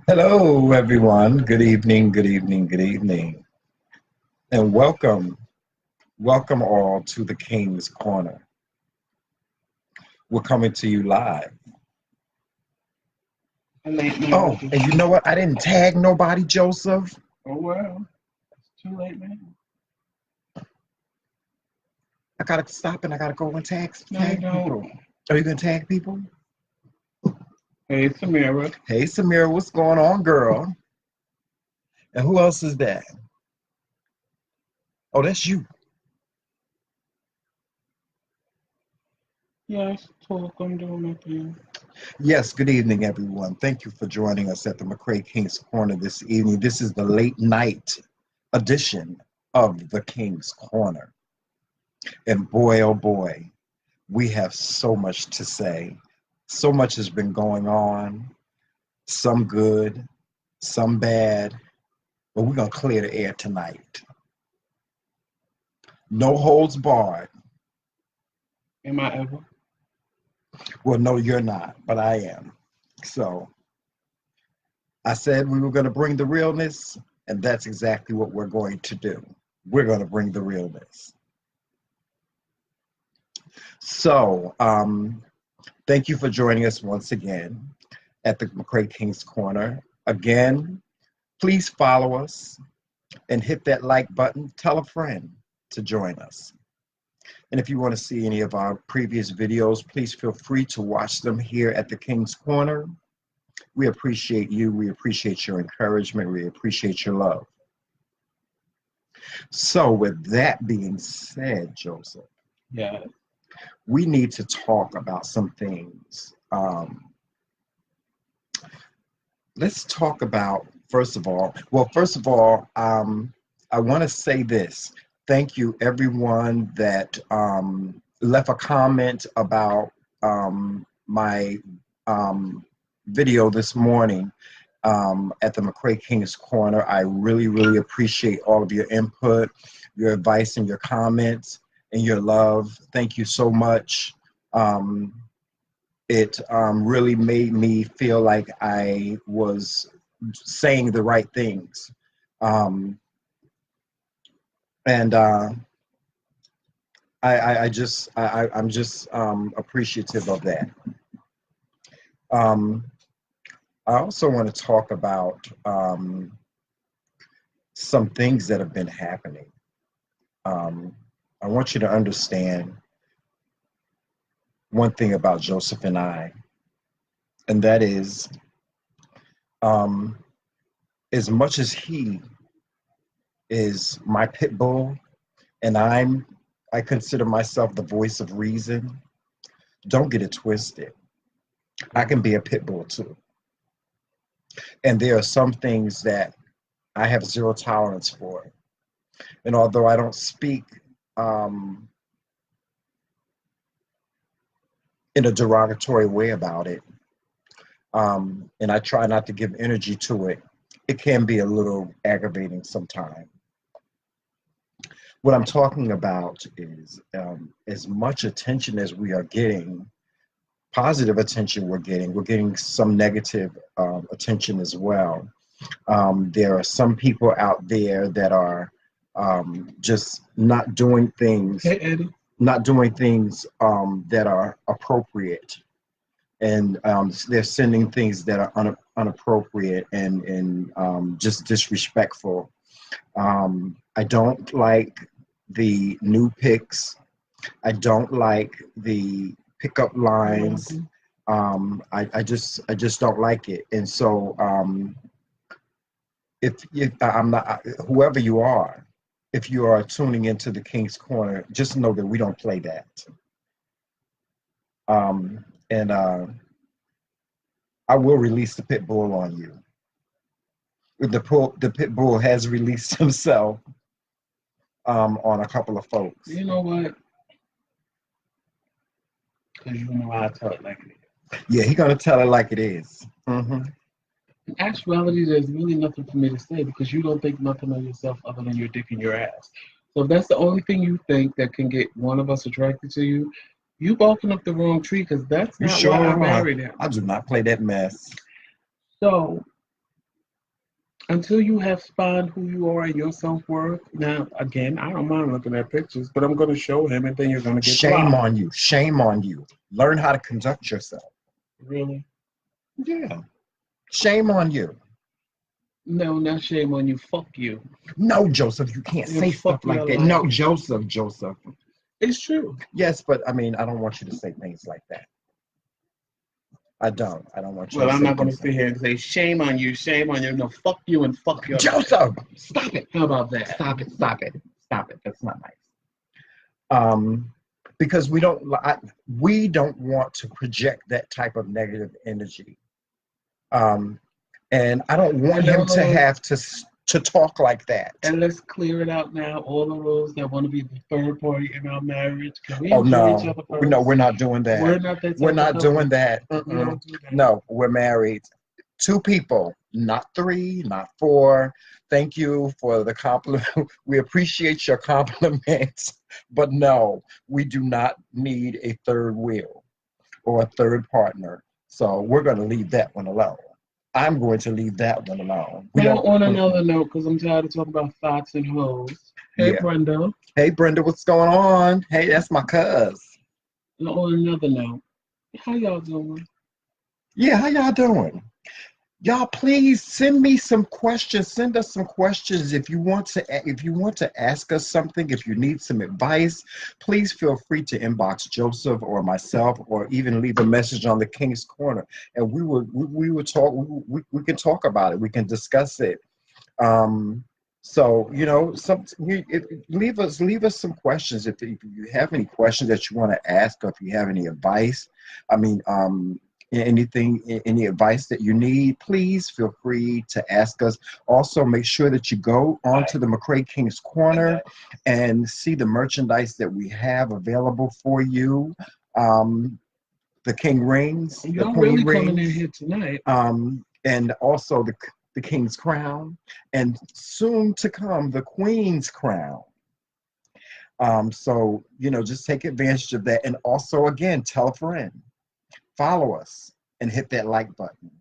Hello, everyone. Good evening, good evening, good evening. And welcome all to the King's Corner. We're coming to you live. Late Oh, man. and you know what? I didn't tag nobody, Joseph. Oh well, it's too late now. I gotta stop and I gotta go and No, you tag don't. people. Are you gonna tag people? Hey, Samira. Hey, Samira, what's going on, girl? And who else is that? Oh, that's you. Yes, talk. I'm doing my thing. Yes, good evening, everyone. Thank you for joining us at the McCray King's Corner this evening. This is the late night edition of the King's Corner. And boy, oh boy, we have so much to say. So much has been going on, some good, some bad, but we're going to clear the air tonight. No holds barred. Am I ever? Well, no, you're not, but I am. So I said we were going to bring the realness, and that's exactly what we're going to do. We're going to bring the realness. So, thank you for joining us once again at the McCray King's Corner. Again, please follow us and hit that like button. Tell a friend to join us. And if you want to see any of our previous videos, please feel free to watch them here at the King's Corner. We appreciate you. We appreciate your encouragement. We appreciate your love. So with that being said, Joseph, Yeah. we need to talk about some things. Let's talk about, first of all, I want to say this. Thank you, everyone that left a comment about my video this morning at the McCray King's Corner. I really, really appreciate all of your input, your advice, and your comments, and your love. Thank you so much. It really made me feel like I was saying the right things. Um, and I'm just appreciative of that. Um, I also want to talk about some things that have been happening. I want you to understand one thing about Joseph and I, and that is um, as much as he is my pit bull and I consider myself the voice of reason, don't get it twisted. I can be a pit bull too. And there are some things that I have zero tolerance for. And although I don't speak um, in a derogatory way about it, and I try not to give energy to it, it can be a little aggravating sometimes. What I'm talking about is as much attention as we are getting, positive attention we're getting some negative attention as well. There are some people out there that are just Hey, Eddie. not doing things that are appropriate, and they're sending things that are inappropriate and just disrespectful. I don't like the new pics. I don't like the pickup lines. I just don't like it. And so if I'm not, whoever you are, if you are tuning into the King's Corner, just know that we don't play that. And I will release the pit bull on you. The pit bull has released himself on a couple of folks. You know what? Because you know I tell it like it is. Yeah, he's gonna tell it like it is. Mm-hmm. In actuality, there's really nothing for me to say because you don't think nothing of yourself other than your dick and your ass. So if that's the only thing you think that can get one of us attracted to you, you barking up the wrong tree because that's You not why sure I are. married him. I do not play that mess. So until you have spawned who you are and your self-worth, now again, I don't mind looking at pictures, but I'm gonna show him and then you're gonna get Shame blocked. on you. Shame on you. Learn how to conduct yourself. Really? Yeah. Shame on you. No, not shame on you. Fuck you. No, Joseph, you can't And say fuck stuff like your that. life. No, Joseph. It's true. Yes, but I mean, I don't want you to say things like that. I don't. I don't want you Well, to I'm say not gonna things sit like here and say shame on you, shame on you. No, fuck you and fuck your that. life. Joseph, stop it. How about that? Stop it. Stop it. Stop it. That's not nice. Because we don't want to project that type of negative energy. And I don't want him to have to talk like that. And let's clear it out now. All of those that want to be the third party in our marriage, can we Oh enjoy each no, other first? no, we're not doing that. We're not that. We're type not of doing couple. that. We don't do that. No, we're married. 2 people, not 3, not 4. Thank you for the compliment. We appreciate your compliments, but no, we do not need a third wheel or a third partner. So we're going to leave that one alone. I'm going to leave that one alone. Now, on another note, because I'm tired of talking about thoughts and hoes. Hey, Yeah. Brenda. Hey, Brenda, what's going on? Hey, that's my cuz. And on another note, how y'all doing? Yeah, how y'all doing? Y'all, please send me some questions. Send us some questions if you want to ask us something. If you need some advice, please feel free to inbox Joseph or myself, or even leave a message on the King's Corner, and we will talk. We can talk about it. We can discuss it. So leave us some questions if you have any questions that you want to ask, or if you have any advice. I mean, any advice that you need, please feel free to ask us. Also, make sure that you go onto the McCray King's Corner and see the merchandise that we have available for you. The King rings, the Y'all Queen really rings, coming in here tonight. and also the King's crown, and soon to come the Queen's crown. So just take advantage of that, and also again, tell a friend. Follow us and hit that like button.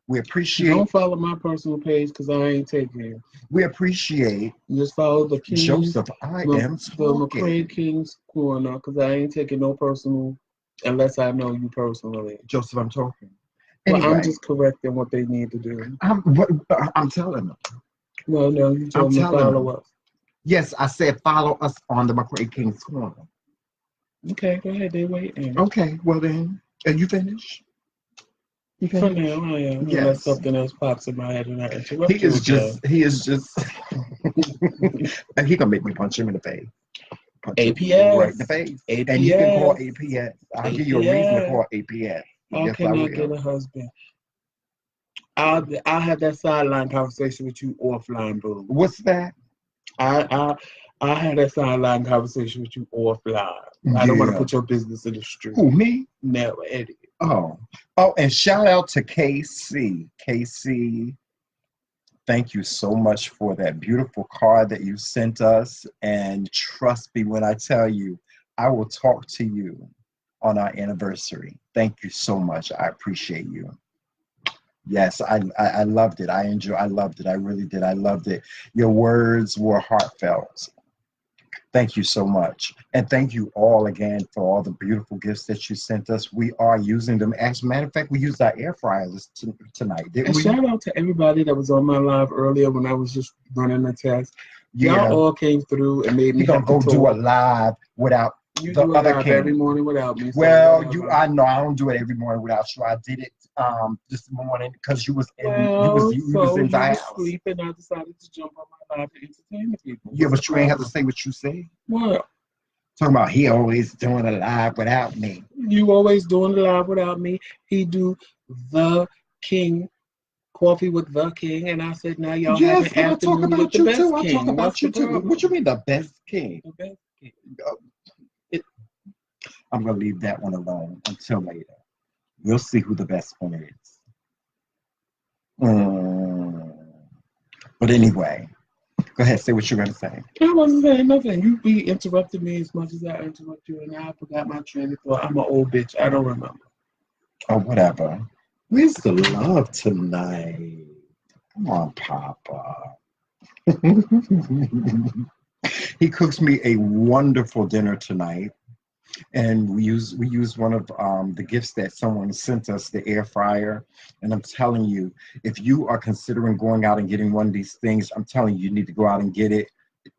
We appreciate. Don't follow my personal page because I ain't taking it. We appreciate. You just follow the King's, Joseph, I am the talking. McCray King's Corner because I ain't taking no personal unless I know you personally. Joseph, I'm talking. Well, Anyway, I'm just correcting what they need to do. I'm telling them. No, you told me to follow us. Yes, I said follow us on the McCray King's Corner. Okay, go ahead. They waiting. Okay, well then, are you finished? For now, I am. Yes. Unless something else pops in my head and I interrupt He is just. And he gonna make me punch him in the face. APS. Right in the face. APS. And you can call APS. I'll give you a reason to call APS. How can I get a husband? I'll have that sideline conversation with you offline, boo. What's that? I had that sideline conversation with you offline. I don't want to put your business in the street. Who, me? No, Eddie. Oh, and shout out to KC. KC, thank you so much for that beautiful card that you sent us. And trust me when I tell you, I will talk to you on our anniversary. Thank you so much. I appreciate you. Yes, I loved it. I loved it. I really did. I loved it. Your words were heartfelt. Thank you so much. And thank you all again for all the beautiful gifts that you sent us. We are using them. As a matter of fact, we used our air fryers tonight, didn't we? Shout out to everybody that was on my live earlier when I was just running a test. Yeah. Y'all all came through and made me You're going to go do a live without you the do other live King. Every morning without me. So well, I know I don't do it every morning without you. I did it this morning because you was in the house. Sleep and I decided to jump on my live to entertain the people. Yeah, but you ain't have to say what you said. What? Talking about he always doing a live without me. You always doing the live without me. He do the King coffee with the King, and I said now y'all have an afternoon with the best King. I talk about you too. What you mean the best King? The best King. I'm gonna leave that one alone until later. We'll see who the best one is. But anyway, go ahead, say what you're gonna say. I wasn't saying nothing. You be interrupting me as much as I interrupt you, and I forgot my train of thought. I'm an old bitch. I don't remember. Oh, whatever. Where's the love tonight? Come on, Papa. He cooks me a wonderful dinner tonight, and we use one of the gifts that someone sent us, the air fryer. And I'm telling you, if you are considering going out and getting one of these things, I'm telling you, you need to go out and get it.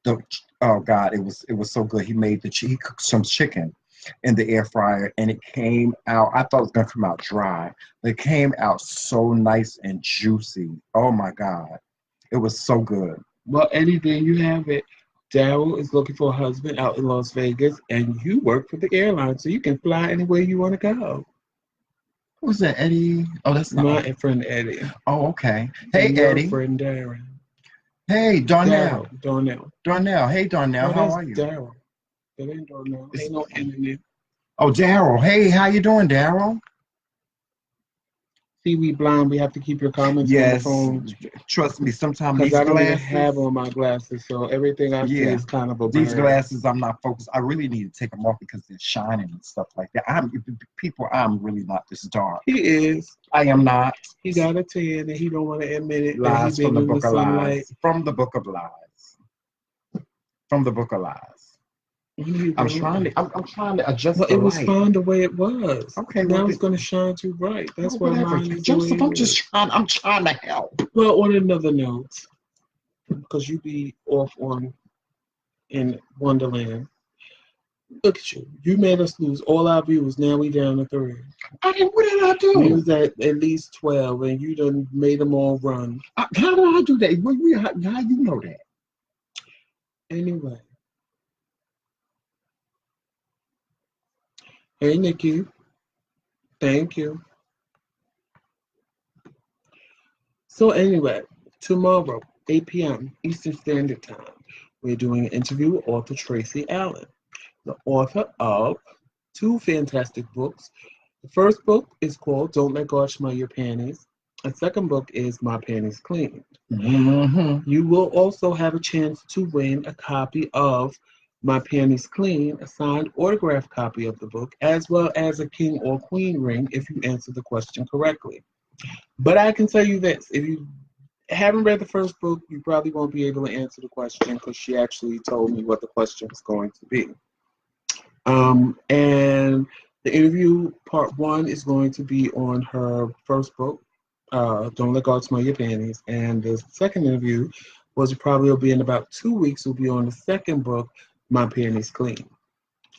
Don't, oh God, it was so good. He cooked some chicken in the air fryer, and it came out. I thought it was gonna come out dry, but it came out so nice and juicy. Oh my God, it was so good. Well, Eddie, there you have it. Daryl is looking for a husband out in Las Vegas, and you work for the airline, so you can fly anywhere you want to go. Who's that, Eddie? Oh, that's not. My friend Eddie Oh, okay. Hey, and your Eddie. friend Darren. Hey, Darnell. Darnell. Darnell. Hey, Darnell. Oh, How that's are you? Daryl. That ain't Darnell. It's, Ain't no N in it. oh, Daryl. Hey, how you doing, Daryl? See, we blind. We have to keep your comments on the Yes. phone Trust me. Sometimes because these I don't even glasses. have on my glasses, so everything I see Yeah. is kind of a These blur. glasses, I'm not focused. I really need to take them off because they're shining and stuff like that. I'm really not this dark. He is. I am not. He got a tan, and he don't want to admit it that he Lies from been the in the book of sunlight. lies. From the book of lies. From the book of lies. What are you I'm doing? trying to. I'm trying to adjust Well, the it was light. fine the way it was. Okay. Well, Now it's going to shine too bright. That's why whatever. mine is the way Joseph, it is. I'm trying to help. Well, on another note, because you be off on in Wonderland. Look at you. You made us lose all our viewers. Now we down to 3. What did I We do? was at least 12, and you done made them all run. How do I do that? How you know that? Anyway, hey Nikki, thank you. So anyway, tomorrow, 8 p.m. Eastern Standard Time, we're doing an interview with author Tracy Allen, the author of 2 fantastic books. The first book is called Don't Let God Smell Your Panties. The second book is My Panties Clean. Mm-hmm. You will also have a chance to win a copy of My Panties Clean, a signed autographed copy of the book, as well as a king or queen ring if you answer the question correctly. But I can tell you this, if you haven't read the first book, you probably won't be able to answer the question because she actually told me what the question was going to be. And the interview part 1 is going to be on her first book, Don't Let God Smell Your Panties. And the second interview will be in about 2 weeks, will be on the second book, My Panties Clean.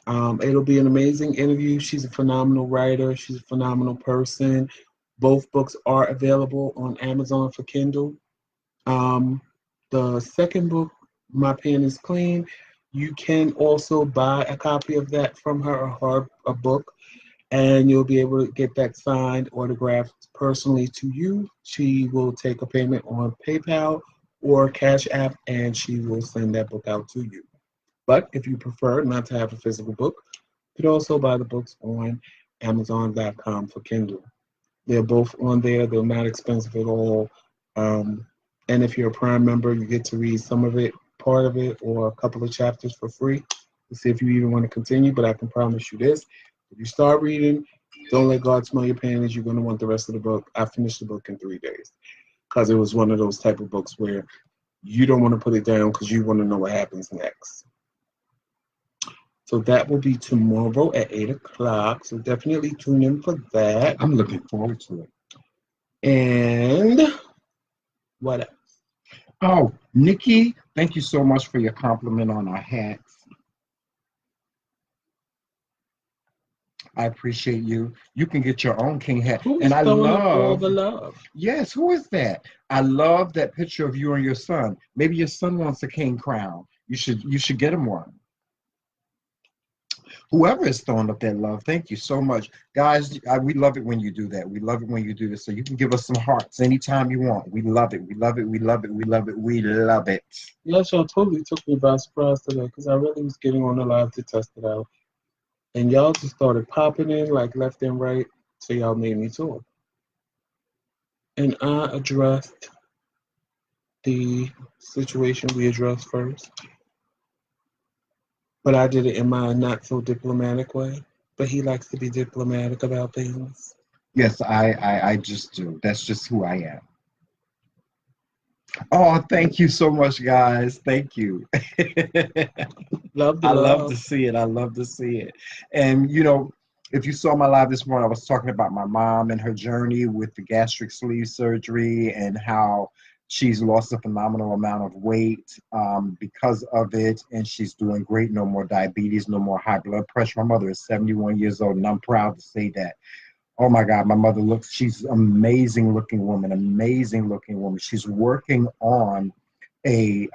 It'll be an amazing interview. She's a phenomenal writer. She's a phenomenal person. Both books are available on Amazon for Kindle. The second book, My Panties Clean, you can also buy a copy of that from her, or a book, and you'll be able to get that signed, autographed personally to you. She will take a payment on PayPal or Cash App, and she will send that book out to you. But if you prefer not to have a physical book, you can also buy the books on Amazon.com for Kindle. They're both on there. They're not expensive at all. And if you're a Prime member, you get to read some of it, part of it, or a couple of chapters for free to see if you even want to continue. But I can promise you this. If you start reading, Don't Let God Smell Your Panties, you're going to want the rest of the book. I finished the book in 3 days because it was one of those type of books where you don't want to put it down because you want to know what happens next. So that will be tomorrow at 8 o'clock. So definitely tune in for that. I'm looking forward to it. And what else? Oh, Nikki, thank you so much for your compliment on our hats. I appreciate you. You can get your own king hat. Who's And I throwing up all love, the love? yes, who is that? I love that picture of you and your son. Maybe your son wants a king crown. You should get him one. Whoever is throwing up that love, thank you so much. Guys, we love it when you do that. We love it when you do this. So you can give us some hearts anytime you want. We love it. We love it. We love it. We love it. We love it. Yes, y'all totally took me by surprise today because I really was getting on the live to test it out. And y'all just started popping in like left and right. So y'all made me talk. And I addressed the situation we addressed first. But I did it in my not so diplomatic way. But he likes to be diplomatic about things. Yes, I just do. That's just who I am. Oh, thank you so much, guys. Thank you. Love the I love to love. see it. I love to see it. And if you saw my live this morning, I was talking about my mom and her journey with the gastric sleeve surgery and how she's lost a phenomenal amount of weight because of it, and she's doing great. No more diabetes, no more high blood pressure. My mother is 71 years old, and I'm proud to say that. Oh my God, my mother looks, she's amazing looking woman, amazing looking woman. She's working on a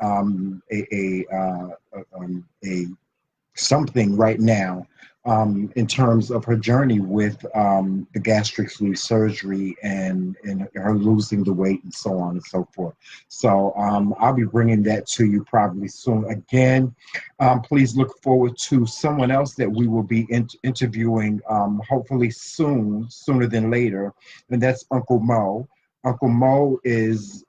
something right now in terms of her journey with the gastric sleeve surgery and her losing the weight and so on and so forth. So I'll be bringing that to you probably soon. Again, please look forward to someone else that we will be interviewing hopefully soon, sooner than later, and that's Uncle Mo. Uncle Mo is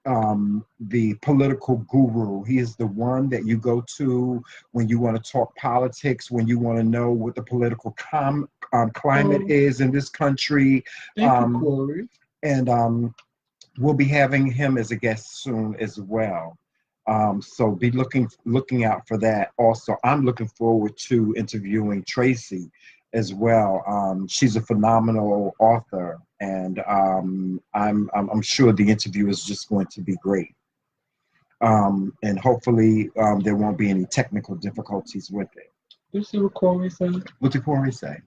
the political guru. He is the one that you go to when you want to talk politics, when you want to know what the political climate Oh, is in this country. thank you, Um, Corey. and we'll be having him as a guest soon as well. So be looking out for that. Also, I'm looking forward to interviewing Tracy as well. She's a phenomenal author, and I'm sure the interview is just going to be great. And hopefully there won't be any technical difficulties with it. You see what Corey said? What did Corey say?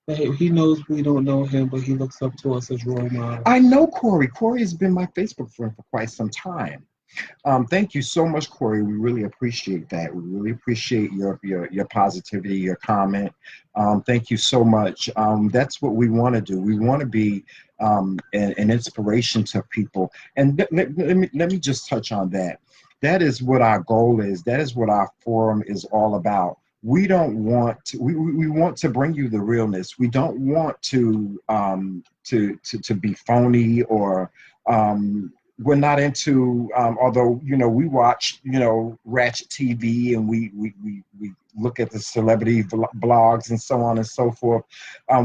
Hey, he knows we don't know him, but he looks up to us as role models. I know Corey. Corey has been my Facebook friend for quite some time. Thank you so much, Corey. We really appreciate that. We really appreciate your positivity, your comment. Thank you so much. That's what we want to do. We want to be an inspiration to people. And let me just touch on that. That is what our goal is. That is what our forum is all about. We don't want to. We want to bring you the realness. We don't want to be phony or we're not into although we watch ratchet TV and we look at the celebrity blogs and so on and so forth.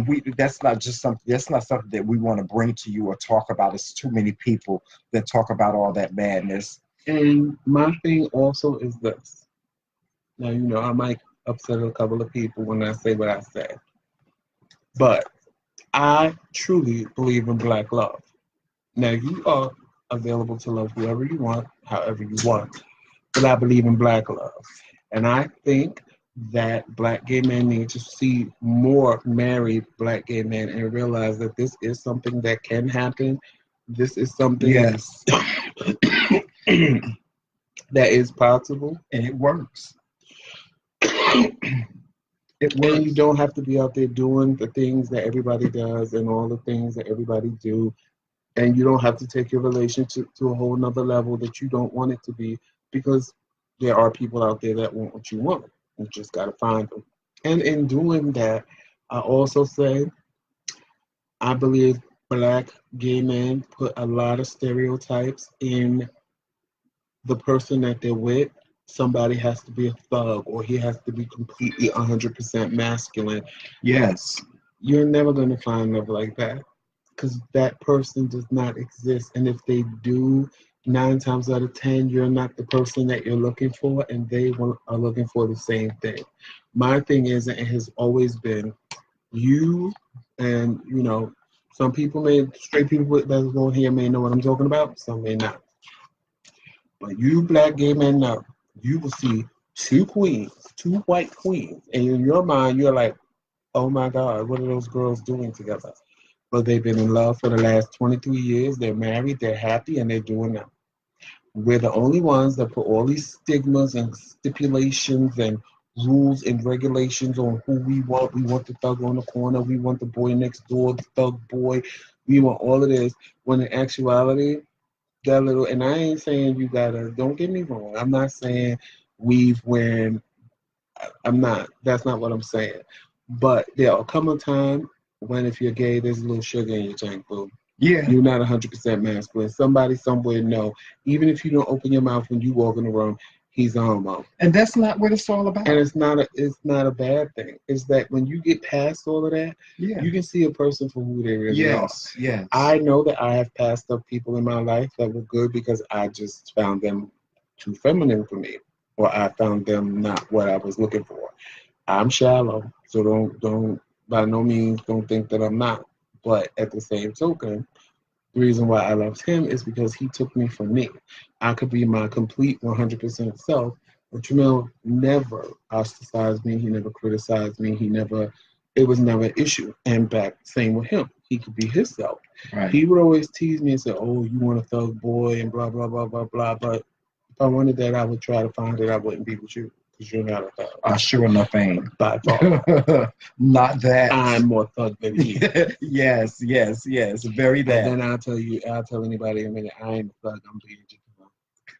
We that's not something that we want to bring to you or talk about. It's too many people that talk about all that madness. And my thing also is this. Now, I might upset a couple of people when I say what I say, but I truly believe in black love. Now, you are available to love whoever you want, however you want, but I believe in black love. And I think that black gay men need to see more married black gay men and realize that this is something that can happen. This is something Yes, that is possible. and it works. It And you works. don't have to be out there doing the things that everybody does and all the things that everybody do. And you don't have to take your relationship to a whole nother level that you don't want it to be because there are people out there that want what you want. You just got to find them. And in doing that, I also say I believe black gay men put a lot of stereotypes in the person that they're with. Somebody has to be a thug or he has to be completely 100% masculine. Yes. You're never going to find love like that because that person does not exist. And if they do, 9 times out of 10, you're not the person that you're looking for, and are looking for the same thing. My thing is, and it has always been, you and some people straight people that's going here may know what I'm talking about, some may not. But you black gay men know, you will see two queens, two white queens, and in your mind, you're like, oh my God, what are those girls doing together? But they've been in love for the last 23 years. They're married, they're happy, and they're doing that. We're the only ones that put all these stigmas and stipulations and rules and regulations on who we want. We want the thug on the corner. We want the boy next door, the thug boy. We want all of this. When in actuality, that little, and I ain't saying you gotta, don't get me wrong. I'm not saying weave when, I'm not, that's not what I'm saying. But there'll come a time when if you're gay, there's a little sugar in your tank, boo. Yeah. You're not 100% masculine. Somebody somewhere know. Even if you don't open your mouth when you walk in the room, he's a homo. And that's not what it's all about. And it's not a bad thing. It's that when you get past all of that, Yeah. you can see a person for who they really are. Yes. Yes. I know that I have passed up people in my life that were good because I just found them too feminine for me, or I found them not what I was looking for. I'm shallow, so don't by no means don't think that I'm not. But at the same token, the reason why I loved him is because he took me for me. I could be my complete 100% self, but Jamil never ostracized me. He never criticized me. It was never an issue. And back, same with him. He could be himself. Right. He would always tease me and say, "Oh, you want a thug boy," and blah, blah, blah, blah, blah. But if I wanted that, I would try to find it. I wouldn't be with you because you're not a thug. I sure enough ain't. By far. Not that. I'm more thug than you. Yes. Very that. And then I'll tell anybody in a minute, I ain't a thug. I'm being just.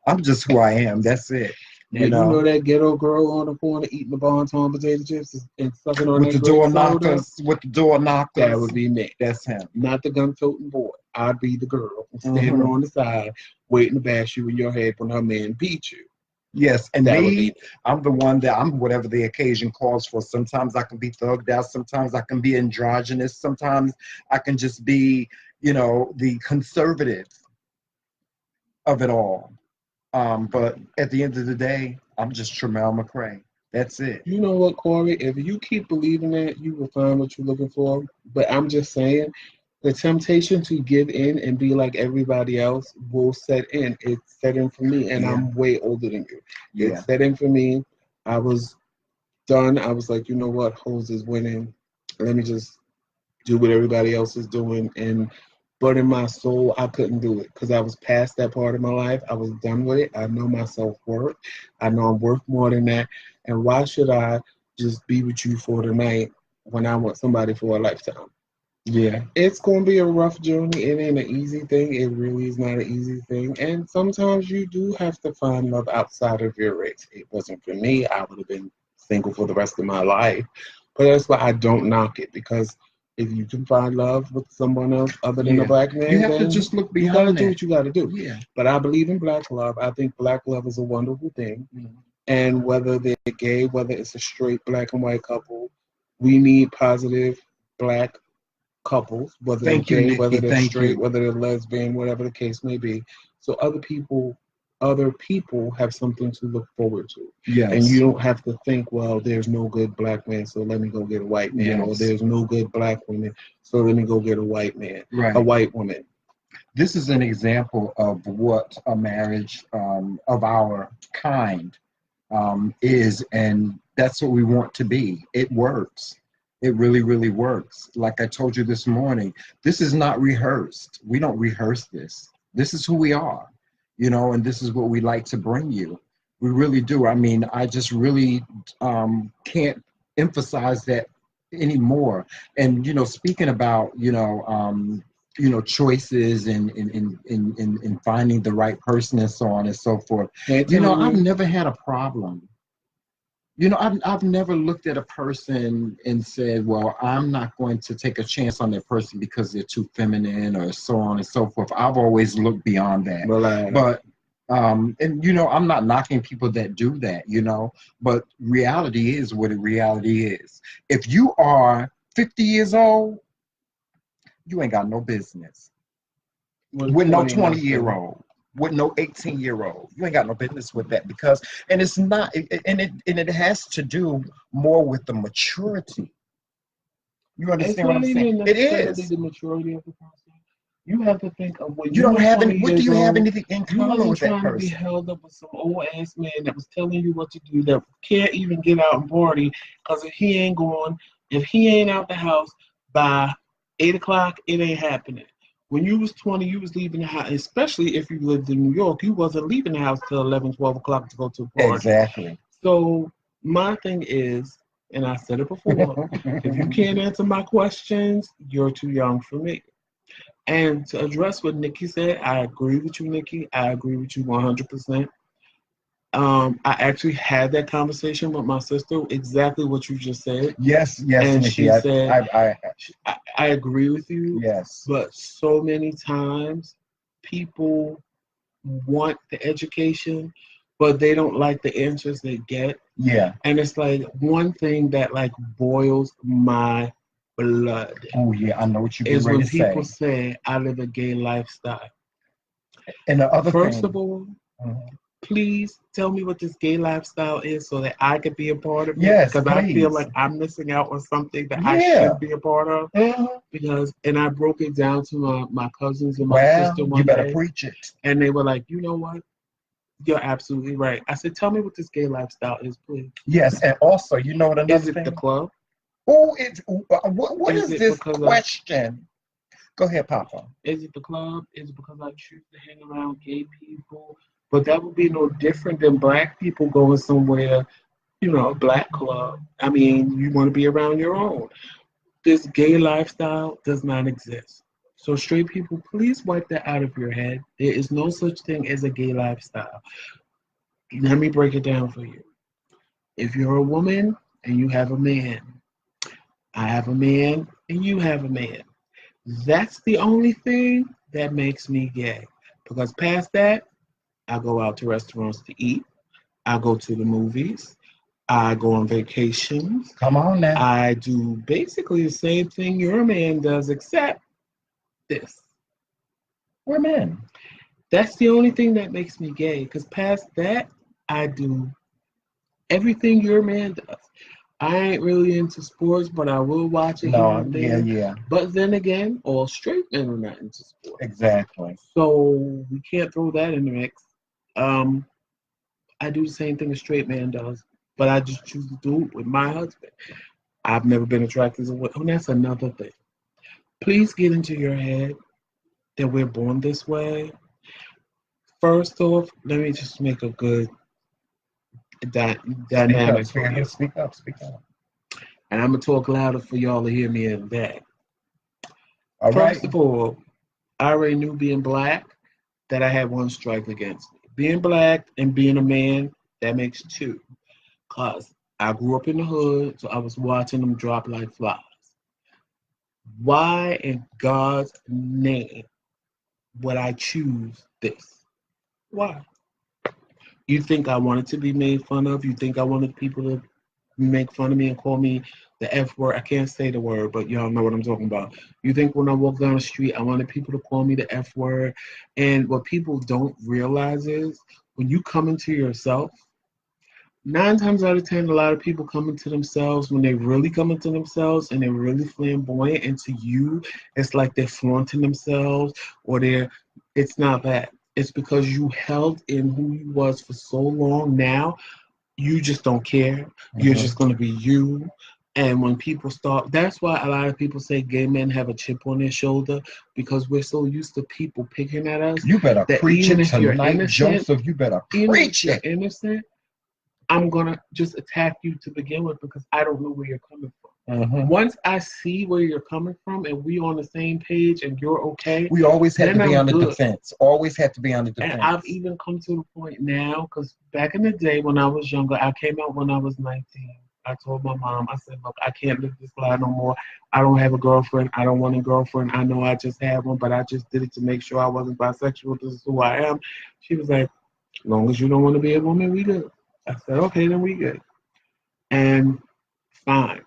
I'm just who I am. That's it. You know that ghetto girl on the corner eating the bonton potato chips and sucking on with that the door soda? knockers. With the door knockers. That would be me. That's him. Not the gun-toting boy. I'd be the girl standing on the side, waiting to bash you in your head when her man beat you. Yes, and that me, I'm the one that I'm whatever the occasion calls for. Sometimes I can be thugged out. Sometimes I can be androgynous. Sometimes I can just be, the conservative of it all. But at the end of the day, I'm just Tremel McCray. That's it. You know what, Corey? If you keep believing that, you will find what you're looking for. But I'm just saying, the temptation to give in and be like everybody else will set in. It's set in for me, and I'm way older than you. Yeah. It's set in for me. I was done. I was like, you know what? Hose is winning. Let me just do what everybody else is doing. But in my soul, I couldn't do it because I was past that part of my life. I was done with it. I know my self-worth. I know I'm worth more than that. And why should I just be with you for tonight when I want somebody for a lifetime? Yeah. It's going to be a rough journey. It ain't an easy thing. It really is not an easy thing. And sometimes you do have to find love outside of your race. It wasn't for me. I would have been single for the rest of my life. But that's why I don't knock it, because if you can find love with someone else other than a black man, you have to just look beyond you got to that. do what you got to do. Yeah. But I believe in black love. I think black love is a wonderful thing. Mm-hmm. And whether they're gay, whether it's a straight black and white couple, we need positive black couples, whether they're gay, whether they're straight, whether they're lesbian, whatever the case may be. So other people have something to look forward to. Yes. And you don't have to think, well, there's no good black man, so let me go get a white man. Yes. Or there's no good black woman, so let me go get a white man, a white woman. This is an example of what a marriage of our kind is, and that's what we want to be. It works. It really, really works. Like I told you this morning, this is not rehearsed. We don't rehearse this. This is who we are, and this is what we like to bring you. We really do. I mean, I just really can't emphasize that anymore. And, speaking about, choices and finding the right person and so on and so forth, I've never had a problem. I've never looked at a person and said, well, I'm not going to take a chance on that person because they're too feminine or so on and so forth. I've always looked beyond that. But I'm not knocking people that do that, but reality is what reality is. If you are 50 years old, you ain't got no business with no 20-year-old. With no 18-year-old, you ain't got no business with that, because, and it's not, and it has to do more with the maturity. You understand what I'm saying? It is the maturity of the person. You have to think of what you don't have any. What do you have anything in common with that person? You trying to be held up with some old ass man that was telling you what to do, that can't even get out and party, because if he ain't out the house by 8 o'clock, it ain't happening. When you was 20, you was leaving the house, especially if you lived in New York, you wasn't leaving the house till 11, 12 o'clock to go to a party. Exactly. So my thing is, and I said it before, if you can't answer my questions, you're too young for me. And to address what Nikki said, I agree with you, Nikki. I agree with you 100%. I actually had that conversation with my sister, exactly what you just said. Yes, and Nikki, she said, I agree with you. Yes. But so many times people want the education, but they don't like the answers they get. Yeah. And it's like one thing that like boils my blood Oh yeah, I know what you're getting is ready when to people say. say I live a gay lifestyle. And the other First thing, of all, mhm. please tell me what this gay lifestyle is so that I could be a part of it Yes, because I feel please. like I'm missing out on something that I Yeah. should be a part of. Mhm. Because, and I broke it down to my cousins and my Well, sister you one better day, preach it. and they were like, you know what? You're absolutely right. I said, tell me what this gay lifestyle is, please. Yes, and also, you know what Is another it the thing? club? Oh, it's what Is is it this because I question? Go ahead, Papa. is it the club? Is it because I choose to hang around gay people? But that would be no different than black people going somewhere, a black club. I mean, you want to be around your own. This gay lifestyle does not exist. So, straight people, please wipe that out of your head. There is no such thing as a gay lifestyle. Let me break it down for you. If you're a woman and you have a man, I have a man and you have a man. That's the only thing that makes me gay. Because past that, I go out to restaurants to eat. I go to the movies. I go on vacations. Come on now. I do basically the same thing your man does, except this. We're men. That's the only thing that makes me gay. Because past that, I do everything your man does. I ain't really into sports, but I will watch it here No, and yeah, there. yeah, But then again, all straight men are not into sports. exactly. So we can't throw that in the mix. Um, I do the same thing a straight man does, but I just choose to do it with my husband. I've never been attracted to women. Oh, that's another thing. Please get into your head that we're born this way. First off, let me just make a good Speak up, dynamic for speak you. up, speak up, speak up. And I'm going to talk louder for y'all to hear me in that. All right. First of all, I already knew being black that I had one strike against me. Being black and being a man, that makes two. Because I grew up in the hood, so I was watching them drop like flies. Why in God's name would I choose this? Why? You think I wanted to be made fun of? You think I wanted people to make fun of me and call me the F word? I can't say the word, but y'all know what I'm talking about. You think when I walk down the street, I wanted people to call me the F word? And what people don't realize is when you come into yourself, 9 times out of 10, a lot of people come into themselves when they really come into themselves and they're really flamboyant. And to you, it's like they're flaunting themselves or it's not that. It's because you held in who you was for so long now, you just don't care. You're Mhm. just going to be you. And when people start, that's why a lot of people say gay men have a chip on their shoulder because we're so used to people picking at us You better that preach even it if you're tonight, innocent, Joseph. You better even if preach you're it. innocent, I'm gonna just attack you to begin with because I don't know where you're coming from. Mhm. Once I see where you're coming from and we on the same page and you're okay, We always had to then be I'm on the good. defense. Always had to be on the And I've defense. even come to the point now, because back in the day when I was younger, I came out when I was 19. I told my mom, I said, look, I can't live this life no more. I don't have a girlfriend. I don't want a girlfriend. I know I just had one, but I just did it to make sure I wasn't bisexual. This is who I am. She was like, as long as you don't want to be a woman, we good. I said, okay, then we good. And fine.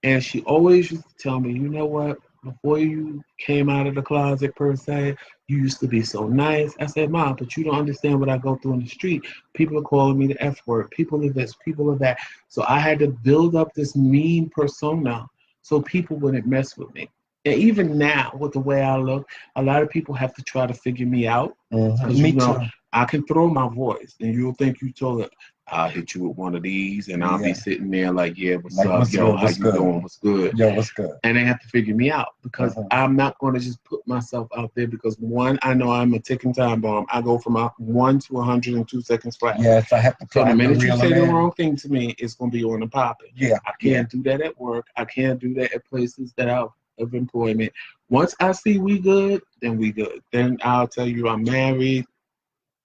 And she always used to tell me, you know what? Before you came out of the closet per se, you used to be so nice. I said, Mom, but you don't understand what I go through in the street. People are calling me the F word. People are this, people are that. So I had to build up this mean persona so people wouldn't mess with me. And even now, with the way I look, a lot of people have to try to figure me out. Mhm. Because, Me too. I can throw my voice and you'll think you told it. I'll hit you with one of these and I'll be Yeah. sitting there like, yeah, what's Like, up? what's Yo, good? how What's you good? doing? What's good? Yo, what's good? And they have to figure me out because Mhm. I'm not going to just put myself out there because one, I know I'm a ticking time bomb. I go from 1 to 100 in 2 seconds flat. Yes, I have to. So I the have to minute you reel say them the in. wrong thing to me, it's going to be on and popping. Yeah, I yeah. can't do that at work. I can't do that at places that are of employment. Once I see we good, then we good. Then I'll tell you I'm married,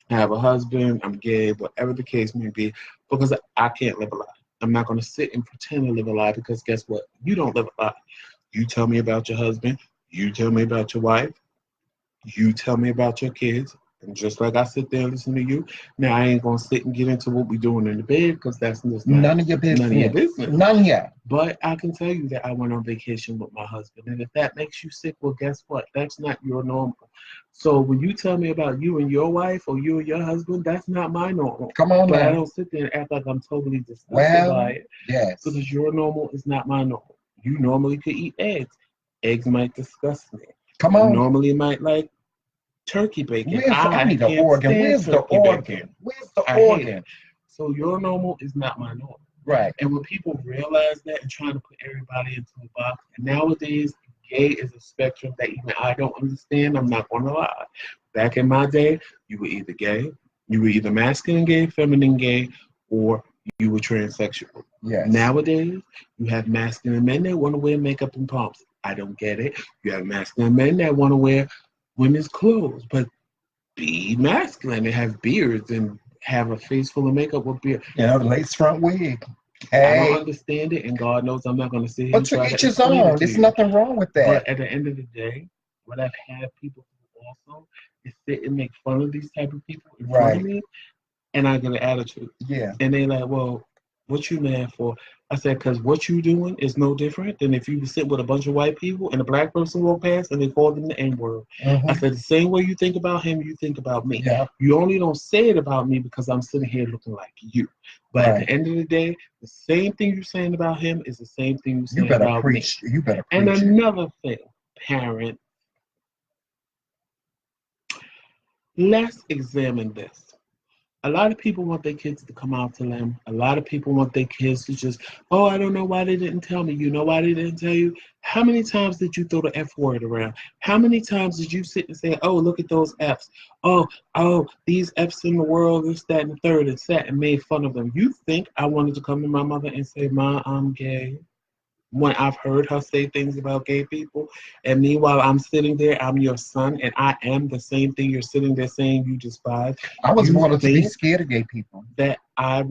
I have a husband, I'm gay, whatever the case may be, because I can't live a lie. I'm not going to sit and pretend to live a lie because guess what? You don't live a lie. You tell me about your husband. You tell me about your wife. You tell me about your kids. And just like I sit there and listen to you, now I ain't gonna sit and get into what we doing in the bed because that's just not None of your business. none of your business. None yet. But I can tell you that I went on vacation with my husband, and if that makes you sick, well, guess what? That's not your normal. So when you tell me about you and your wife or you and your husband, that's not my normal. Come on But I now. don't sit there and act like I'm totally disgusted Well, by it yes. because your normal is not my normal. You normally could eat eggs. Eggs might disgust me. Come You on. normally might like turkey bacon. I need an can't organ. stand Where's the turkey organ? bacon. Where's the I hate organ? it. So your normal is not my normal. Right. And when people realize that and trying to put everybody into a box, and nowadays gay is a spectrum that even I don't understand. I'm not gonna lie. Back in my day, you were either gay, you were either masculine gay, feminine gay, or you were transsexual. Yes. Nowadays, you have masculine men that want to wear makeup and pumps. I don't get it. You have masculine men that want to wear women's clothes, but be masculine and have beards and have a face full of makeup with beard. Lace front wig. I Hey. don't understand it, and God knows I'm not going to sit here But and to try each to his explain own. it to There's you. nothing wrong with that. But at the end of the day, what I've had people do also is sit and make fun of these type of people in front of me, and I get an attitude. Yeah. And they like, well, what you mad for? I said, because what you doing is no different than if you sit with a bunch of white people and a black person walk past and they call them the N-word. I said, the same way you think about him, you think about me. Yeah. You only don't say it about me because I'm sitting here looking like you. But at the end of the day, the same thing you're saying about him is the same thing you're saying about preach. me. You better preach. And another thing, parent, let's examine this. A lot of people want their kids to come out to them. A lot of people want their kids to just, oh, I don't know why they didn't tell me. You know why they didn't tell you? How many times did you throw the F word around? How many times did you sit and say, oh, look at those Fs. Oh, these Fs in the world, this, that, and the third, and sat and made fun of them. You think I wanted to come to my mother and say, Ma, I'm gay? When I've heard her say things about gay people, and meanwhile I'm sitting there, I'm your son, and I am the same thing you're sitting there saying you despise. I was wanted to be scared of gay people. That I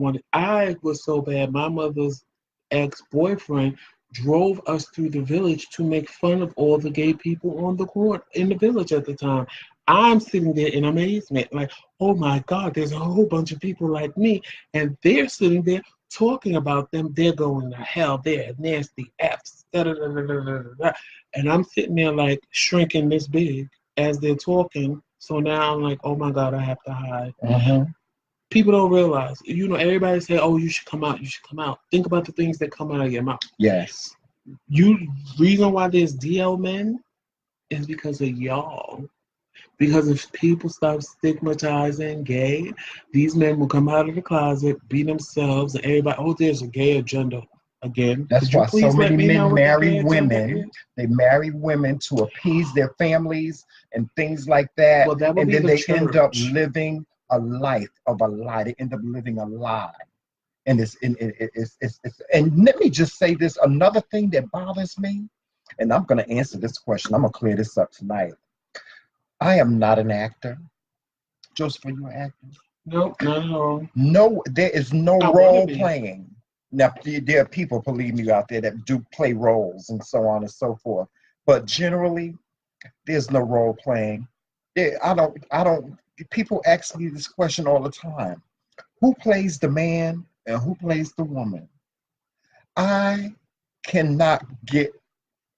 was so bad. My mother's ex-boyfriend drove us through the village to make fun of all the gay people on the court in the village at the time. I'm sitting there in amazement, like, oh my God, there's a whole bunch of people like me, and they're sitting there talking about them. They're going to hell. They're nasty Fs. Da, da, da, da, da, da, da. And I'm sitting there like shrinking this big as they're talking. So now I'm like, oh my God, I have to hide. People don't realize, everybody say, oh, you should come out, you should come out. Think about the things that come out of your mouth. Yes. Reason why there's DL men is because of y'all. Because if people stop stigmatizing gay, these men will come out of the closet, be themselves, and everybody, oh, there's a gay agenda again. That's why so many men marry women. They marry women to appease their families and things like that. Well, that and then the they church. End up living a life of a lie. They end up living a lie. And it's and let me just say this, another thing that bothers me, and I'm going to answer this question. I'm going to clear this up tonight. I am not an actor. Joseph, are you an actor? Nope, not at all. No, there is no role playing. Now, there are people, believe me, out there that do play roles and so on and so forth. But generally, there's no role playing. I don't. People ask me this question all the time: who plays the man and who plays the woman? I cannot get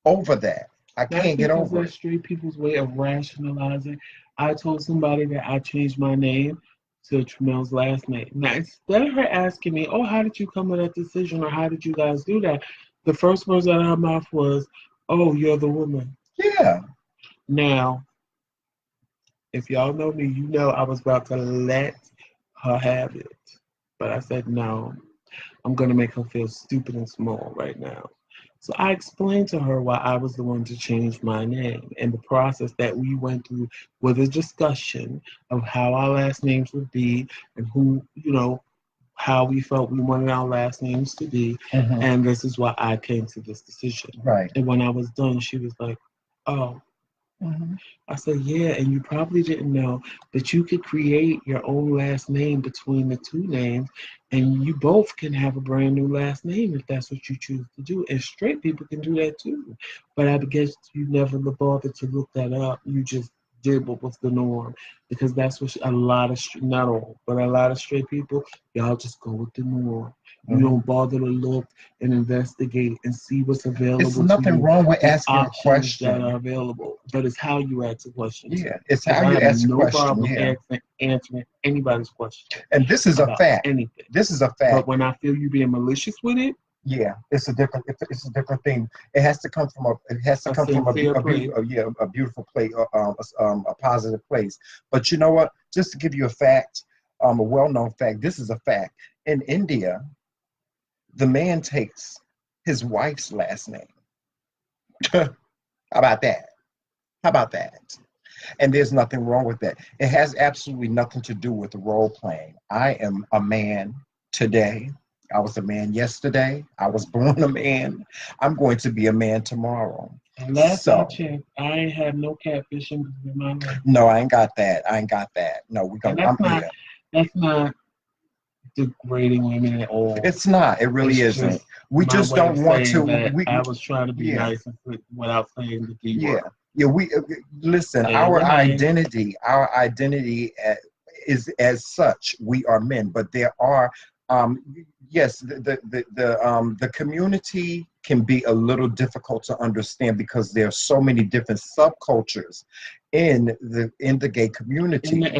over that. I can't get over it. That's straight people's way of rationalizing. I told somebody that I changed my name to Tramel's last name. Now, instead of her asking me, oh, how did you come to that decision, or how did you guys do that? The first words out of her mouth was, oh, you're the woman. Yeah. Now, if y'all know me, you know I was about to let her have it. But I said, no, I'm going to make her feel stupid and small right now. So I explained to her why I was the one to change my name, and the process that we went through was a discussion of how our last names would be and who, how we felt we wanted our last names to be. And this is why I came to this decision. Right. And when I was done, she was like, oh. I said, yeah, and you probably didn't know that you could create your own last name between the two names, and you both can have a brand new last name if that's what you choose to do. And straight people can do that too. But I guess you never bothered to look that up. You just did what was the norm, because that's what a lot of not all, but a lot of straight people, y'all just go with the norm. You Mhm. don't bother to look and investigate and see what's It's available to nothing you, wrong with the asking a options that question. are available. But it's how you ask a question too. Yeah, it's Because how I you have ask a no question. problem Yeah, answering anybody's question and this is a about fact. anything. This is a But fact. when I feel you being malicious with it, Yeah, it's a different thing. It has to come from a sincere place. a beautiful place, a positive place. But you know what? Just to give you a fact, a well-known fact. This is a fact. In India, the man takes his wife's last name. How about that? How about that? And there's nothing wrong with that. It has absolutely nothing to do with role playing. I am a man today. I was a man yesterday. I was born a man. I'm going to be a man tomorrow. And last I So, checked, I ain't had no catfishing in my life. no, I ain't got that. I ain't got that. No, And I'm here. that's not degrading women at all. It's not. It really It's isn't. just We my just way of don't want to. saying that We I was trying to be yeah. nice and without saying the D Yeah, word. yeah. We listen. Saying the name. Our identity is as such. We are men, but there are, um, yes, the community can be a little difficult to understand because there are so many different subcultures in the gay In community. the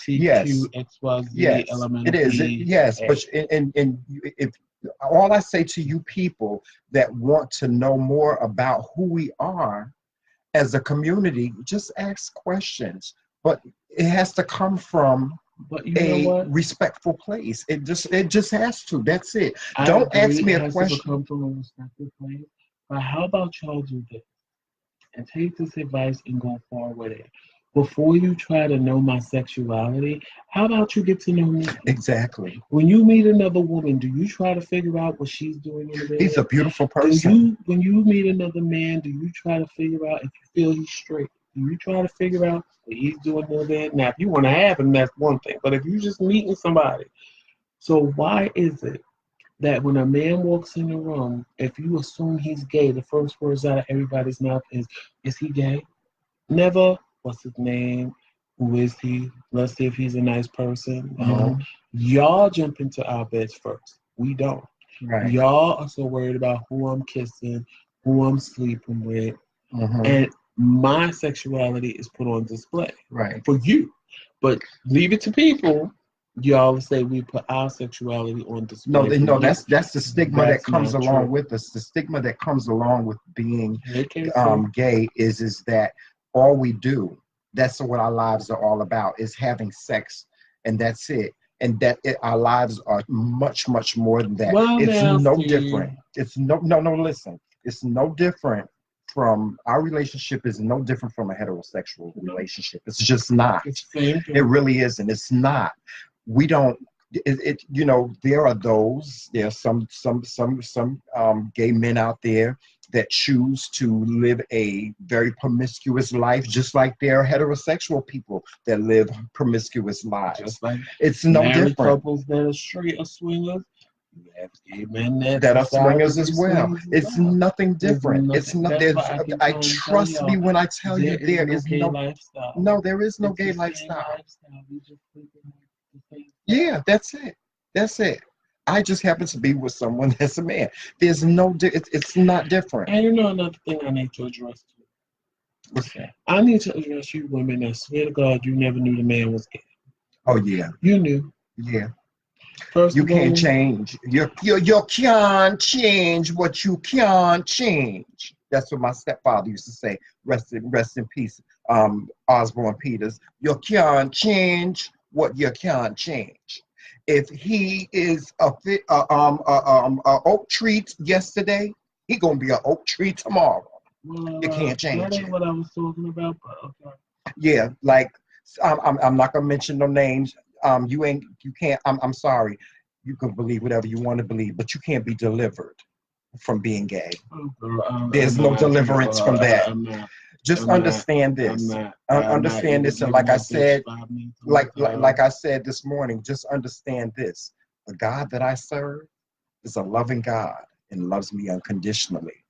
Yes, LGBTQ XYZ yes, it is. LMNOP. Yes, but if all I say to you people that want to know more about who we are as a community, just ask questions. But it has to come from But you know a what? respectful place. It just has to. That's it. I Don't agree ask me it a has to question. become from a respectful place. But how about y'all do this and take this advice and go forward with it? Before you try to know my sexuality, how about you get to know me? Exactly. When you meet another woman, do you try to figure out what she's doing in the He's a bed? beautiful Do person. you, when you meet another man, do you try to figure out if you feel he's straight? Do you try to figure out what he's doing in the bed? Now, if you want to have him, that's one thing. But if you just meeting somebody, so why is it that when a man walks in the room, if you assume he's gay, the first words out of everybody's mouth is he gay? Never, what's his name? Who is he? Let's see if he's a nice person. No. Mhm. Y'all jump into our beds first. We don't. Right. Y'all are so worried about who I'm kissing, who I'm sleeping with, Mhm. and my sexuality is put on display Right. for you. But leave it to people. Y'all say we put our sexuality on No, display for no, you. that's the stigma that That's comes not along true. with us. The stigma that comes along with being Hey, Casey. gay is that all we do, that's what our lives are all about, is having sex, and that's it. And our lives are much, much more than that. Well, It's now, no see, different. It's no. Listen, it's no different from our relationship. Is no different from a heterosexual relationship. It's just not. it's the same It thing. really isn't. It's not. We don't. There are those. There are some gay men out there that choose to live a very promiscuous life, just like there are heterosexual people that live promiscuous lives. Just like It's no married different. couples that are straight or swingers, you have gay men that That are decide to swingers be as well. swingers as It's well. nothing There's different. It's nothing. not. That's why I keep I trying to tell trust me y'all when I tell you there is there no is gay no. lifestyle. No, there is no It's gay the same lifestyle. lifestyle. We just live in the same. Yeah, that's it. That's it. I just happen to be with someone that's a man. There's no. It's not different. And you know another thing I need to address too. What's that? I need to address you women that swear to God you never knew the man was gay. Oh yeah, You knew. yeah. First You of all, can't change. You can't change what you can't change. That's what my stepfather used to say. Rest in peace, Osborne Peters. You can't change what you can't change. If he is a oak tree yesterday, he gonna be an oak tree tomorrow. You can't that change ain't it. what I was talking about, but okay. Yeah, like I'm not gonna mention no names. You can't. I'm sorry. You can believe whatever you want to believe, but you can't be delivered from being gay. Oh, girl, There's no deliverance from that. I'm not. Just I'm not. understand I'm this. not. I'm not Understand even this, and giving like I that bitch said, 5 minutes of my like time. I said this morning, just understand this: the God that I serve is a loving God and loves me unconditionally,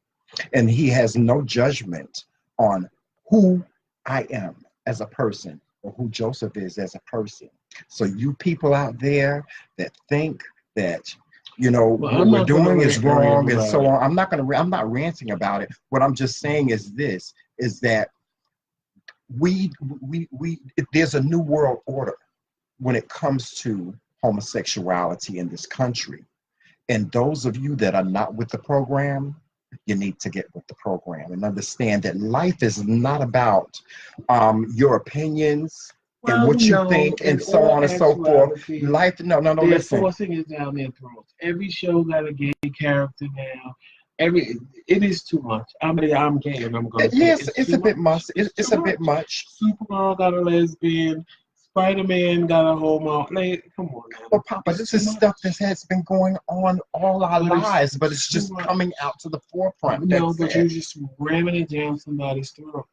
and He has no judgment on who I am. as a person, or who Joseph is as a person. So you people out there that think that, you know, Well, what I'm we're not going to doing is rant and rave wrong and about so it. on. I'm not ranting about it. What I'm just saying is this, is that there's a new world order when it comes to homosexuality in this country. And those of you that are not with the program, you need to get with the program and understand that life is not about your opinions and Well, what you no, think and in so all on and so forth. actuality, Life, no, no, no, they're listen. forcing it down their throats. Every show got a gay character now. It is too much. I'm gay and I'm gonna say Yes, it's it's too a bit much. much. It's It's too a bit much. much. Supergirl got a lesbian. Spider-Man got a homo. Like, come on now. But Papa, It's this too is much. stuff that has been going on all our But it's lives, but it's too just much. coming out to the forefront. No, That's but it. you're just ramming it down somebody's throat.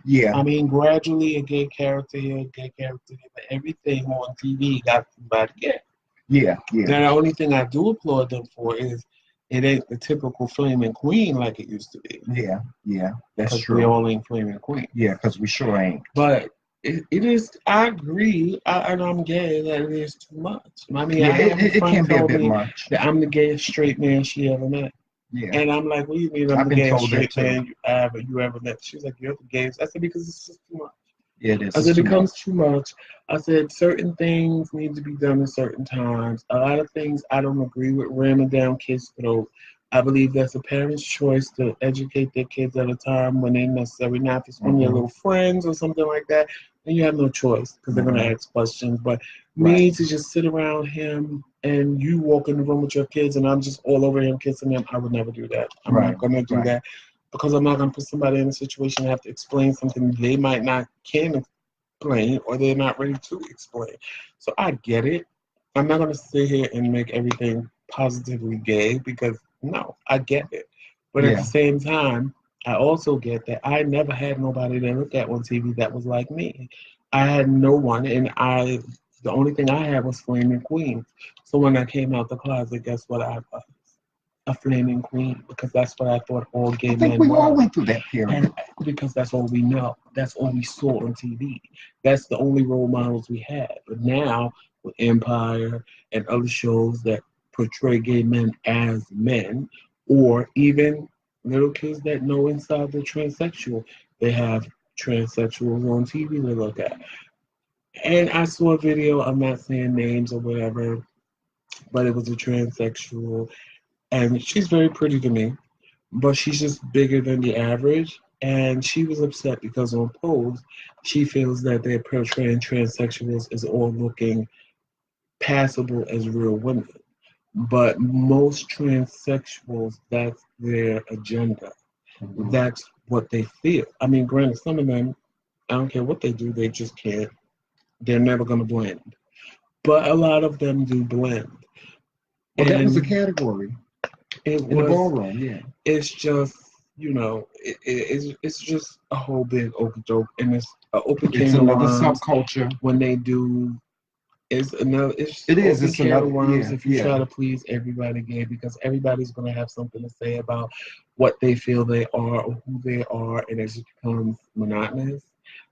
Yeah, I mean, gradually a gay character here, a gay character there, but everything on TV got somebody gay. yeah, yeah, Now, the only thing I do applaud them for is it ain't the typical flaming queen like it used to be, yeah, yeah. That's because we true. all ain't flaming queen. Yeah, because we sure ain't. But it is, I agree, and I'm gay, that it is too much. I mean, Yeah, I have a it friend can be a told bit me much. that I'm the gayest straight man she ever met. Yeah, And I'm like, what do you mean I'm I've the been gayest told that straight too. man you ever met? She was like, you're the gayest. I said, because it's just too much. Yeah, it is. As It's it too becomes much. too much, I said certain things need to be done at certain times. A lot of things I don't agree with ramming down kids' throat. I believe that's a parent's choice to educate their kids at a time when they necessarily not. If it's one of your Hmm. little friends or something like that, then you have no choice because they're Hmm. gonna ask questions. But Right, me to just sit around him and you walk in the room with your kids and I'm just all over him kissing them, I would never do that. I'm right, not gonna do right. that because I'm not gonna put somebody in a situation to have to explain something they might not can explain or they're not ready to explain. So I get it. I'm not going to sit here and make everything positively gay because no, I get it. But at the Yeah. same time, I also get that I never had nobody to look at on TV that was like me. I had no one, and the only thing I had was Flaming Queen. So when I came out the closet, guess what I was? A flaming queen because that's what I thought all I gay think men we all were. went through that period. And because that's all we know, that's all we saw on TV. That's the only role models we had. But now with Empire and other shows that portray gay men as men, or even little kids that know inside they're transsexual, they have transsexuals on TV to look at. And I saw a video, I'm not saying names or whatever, but it was a transsexual, and she's very pretty to me, but she's just bigger than the average. And she was upset because on Pose, she feels that they're portraying transsexuals as all looking passable as real women. But most transsexuals, that's their agenda. Mhm. That's what they feel. I mean, granted, some of them, I don't care what they do, they just can't. They're never going to blend. But a lot of them do blend. Well, that was a And category it in the was ballroom. Yeah. it's just it's just a whole big open joke and it's an open It's can of another worms subculture. when they do it's It is. open It's can of another. worms Yeah. if you Yeah. try to please everybody gay because everybody's going to have something to say about what they feel they are or who they are and it just becomes monotonous.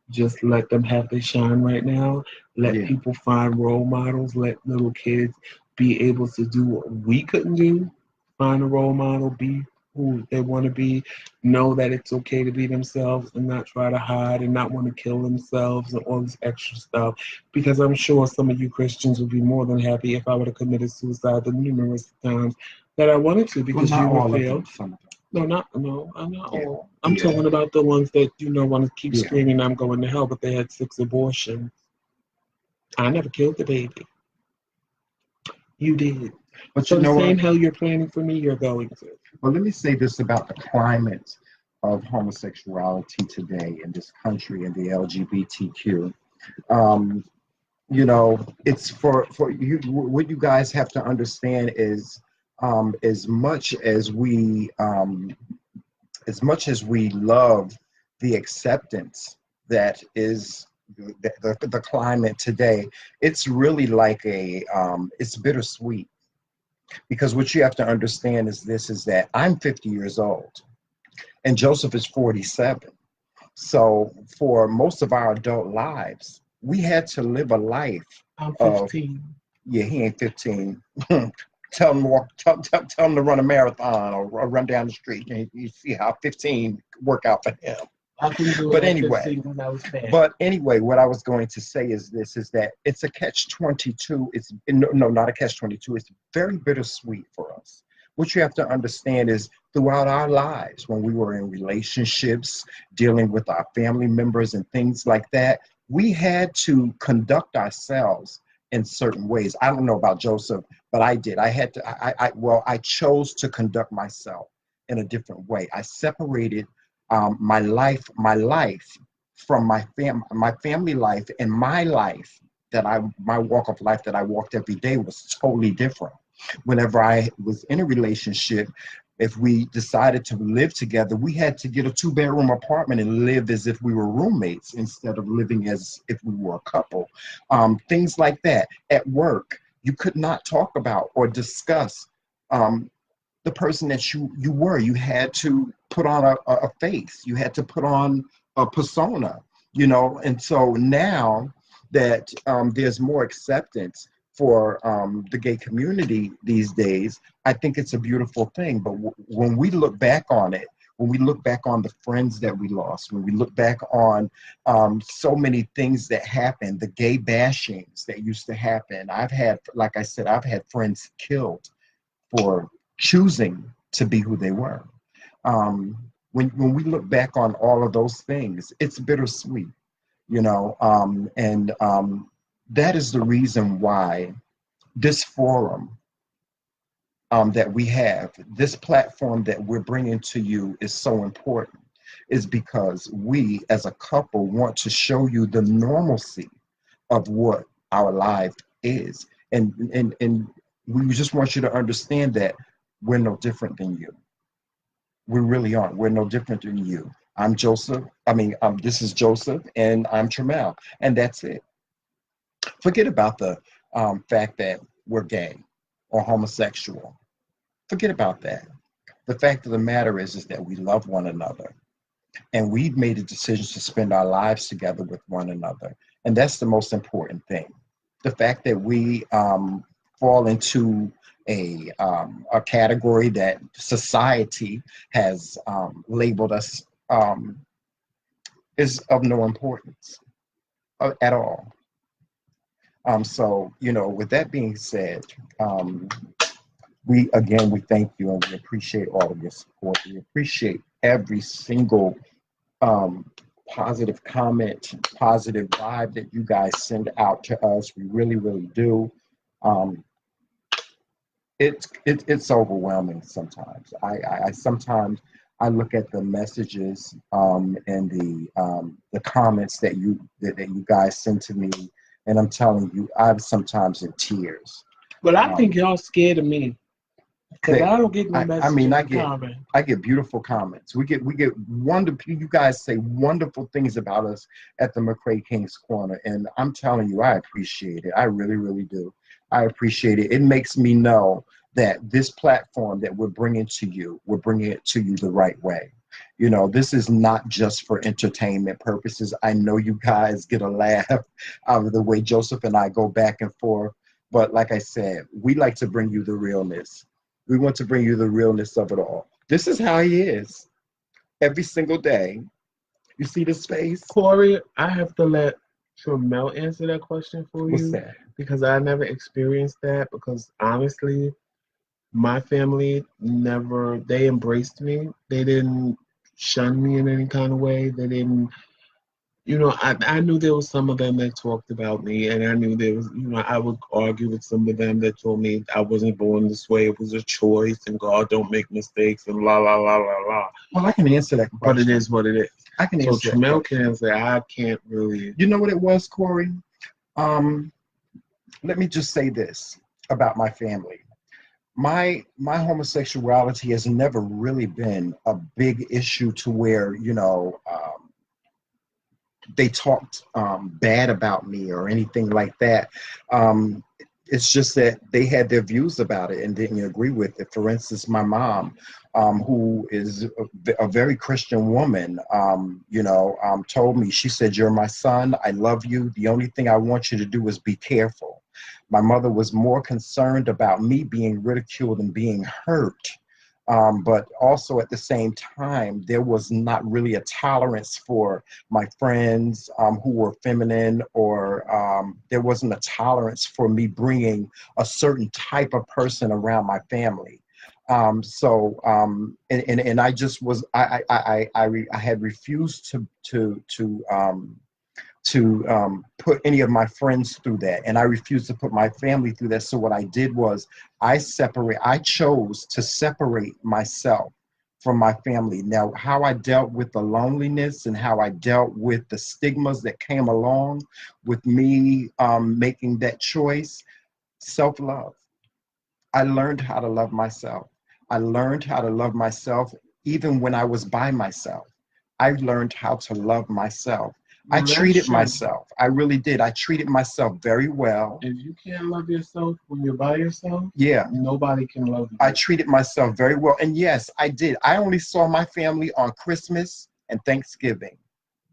Just let them have their shine right now. Let Yeah. people find role models. Let little kids be able to do what we couldn't do. Find a role model, be who they want to be, know that it's okay to be themselves and not try to hide and not want to kill themselves and all this extra stuff. Because I'm sure some of you Christians would be more than happy if I would have committed suicide the numerous times that I wanted to Well, because not you would all of feel them. Some of them. no, I'm not Yeah. all. I'm Yeah. talking about the ones that want to keep Yeah. screaming I'm going to hell, but they had 6 abortions. I never killed the baby. You did. But you So the know same what? hell you're planning for me, you're going to. Well, let me say this about the climate of homosexuality today in this country and the LGBTQ. Um, you know, it's for you. What you guys have to understand is, as much as we love the acceptance that is the climate today, it's really like it's bittersweet because what you have to understand is this is that I'm 50 years old and Joseph is 47. So for most of our adult lives, we had to live a life I'm of, 15. yeah, he ain't 15. Tell him tell him to run a marathon or run down the street, and you see how 15 work out for him. I couldn't do it But at anyway, 15 because I was fat. what I was going to say is this: is that it's a catch 22. It's no, not a catch 22. It's very bittersweet for us. What you have to understand is throughout our lives, when we were in relationships, dealing with our family members and things like that, we had to conduct ourselves in certain ways. I don't know about Joseph, but I did. I had to. I chose to conduct myself in a different way. I separated my life from my family life, and my life my walk of life that I walked every day was totally different. Whenever I was in a relationship, if we decided to live together, we had to get a two-bedroom apartment and live as if we were roommates instead of living as if we were a couple. Things like that. At work, you could not talk about or discuss um, the person that you were. You had to put on a face. You had to put on a persona, and so now that there's more acceptance for the gay community these days, I think it's a beautiful thing. But when we look back on it, when we look back on the friends that we lost, when we look back on so many things that happened, the gay bashings that used to happen, like I said, I've had friends killed for choosing to be who they were. When we look back on all of those things, it's bittersweet, and that is the reason why this forum that we have, this platform that we're bringing to you is so important, is because we as a couple want to show you the normalcy of what our life is. And we just want you to understand that we're no different than you. We really aren't. We're no different than you. I'm Joseph. This is Joseph, and I'm Tramel, and that's it. Forget about the fact that we're gay or homosexual. Forget about that. The fact of the matter is that we love one another, and we've made a decision to spend our lives together with one another, and that's the most important thing. The fact that we fall into a category that society has labeled us is of no importance at all. So, with that being said, we thank you, and we appreciate all of your support. We appreciate every single um, positive comment, positive vibe that you guys send out to us. We really, really do. Um, it's overwhelming sometimes. I sometimes I look at the messages and the comments that you guys send to me, and I'm telling you, I'm sometimes in tears. But I think Um, y'all scared of me because that I don't get no I mean messages in comment. I get beautiful comments. We get wonderful. You guys say wonderful things about us at the McCray King's Corner, and I'm telling you, I appreciate it. I really, really do. I appreciate it. It makes me know that this platform that we're bringing it to you the right way. This is not just for entertainment purposes. I know you guys get a laugh out of the way Joseph and I go back and forth, but like I said, we like to bring you the realness. We want to bring you the realness of it all. This is how he is every single day. You see this face? Corey, I have to let Tramel answer that question for What's you that? because I never experienced that. Because honestly, my family never, they embraced me. They didn't shun me in any kind of way. They didn't, I knew there was some of them that talked about me, and I knew there was, I would argue with some of them that told me I wasn't born this way. It was a choice, and God don't make mistakes, and la la la la la. Well, I can answer that But it question. is what it is. I can So answer that Tramel question. can answer. I can't really. You know what it was, Corey? Um, Let me just say this about my family. My homosexuality has never really been a big issue to where they talked bad about me or anything like that. Um, It's just that they had their views about it and didn't agree with it. For instance, my mom, who is a very Christian woman, told me, she said, "You're my son. I love you. The only thing I want you to do is be careful." My mother was more concerned about me being ridiculed and being hurt. But also at the same time, there was not really a tolerance for my friends who were feminine, or there wasn't a tolerance for me bringing a certain type of person around my family. And I just was I had refused to put any of my friends through that, and I refused to put my family through that. So what I did was I chose to separate myself from my family. Now, how I dealt with the loneliness and how I dealt with the stigmas that came along with me making that choice, self-love. I learned how to love myself. I learned how to love myself even when I was by myself. I learned how to love myself. I Well, that's treated true. myself. I really did. I treated myself very well. If you can't love yourself when you're by yourself, Yeah, nobody can love you. I treated myself very well. And yes, I did. I only saw my family on Christmas and Thanksgiving.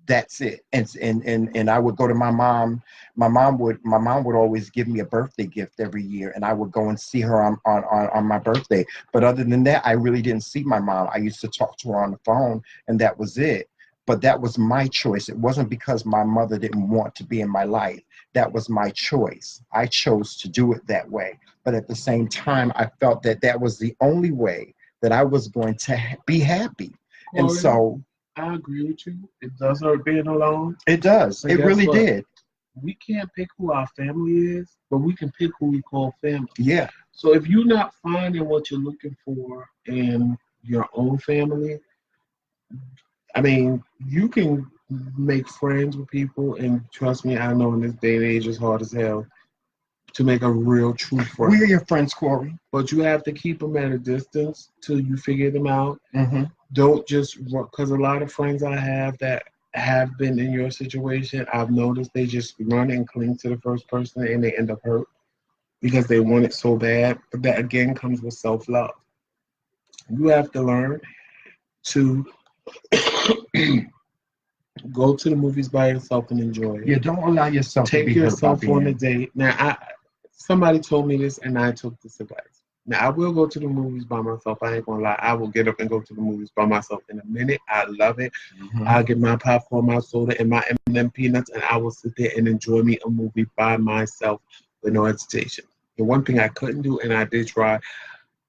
That's it. And I would go to my mom. My mom would always give me a birthday gift every year, and I would go and see her on my birthday. But other than that, I really didn't see my mom. I used to talk to her on the phone, and that was it. But that was my choice. It wasn't because my mother didn't want to be in my life. That was my choice. I chose to do it that way. But at the same time, I felt that that was the only way that I was going to be happy. And Corey, so I agree with you. It does hurt being alone. it does. But It guess really what? did. We can't pick who our family is, but we can pick who we call family. Yeah. So if you're not finding what you're looking for in your own family, I mean, you can make friends with people, and trust me, I know in this day and age it's hard as hell to make a real true friend. We're your friends, Corey. But you have to keep them at a distance till you figure them out. Hmm. Don't just, because a lot of friends I have that have been in your situation, I've noticed they just run and cling to the first person and they end up hurt because they want it so bad. But that again comes with self love. You have to learn to go to the movies by yourself and enjoy it. Yeah, don't allow yourself to Take be hurt by yourself on a being. date. Now, somebody told me this, and I took this advice. Now, I will go to the movies by myself. I ain't gonna lie. I will get up and go to the movies by myself in a minute. I love it. Hmm. I'll get my popcorn, my soda, and my M&M peanuts, and I will sit there and enjoy me a movie by myself with no hesitation. The one thing I couldn't do, and I did try,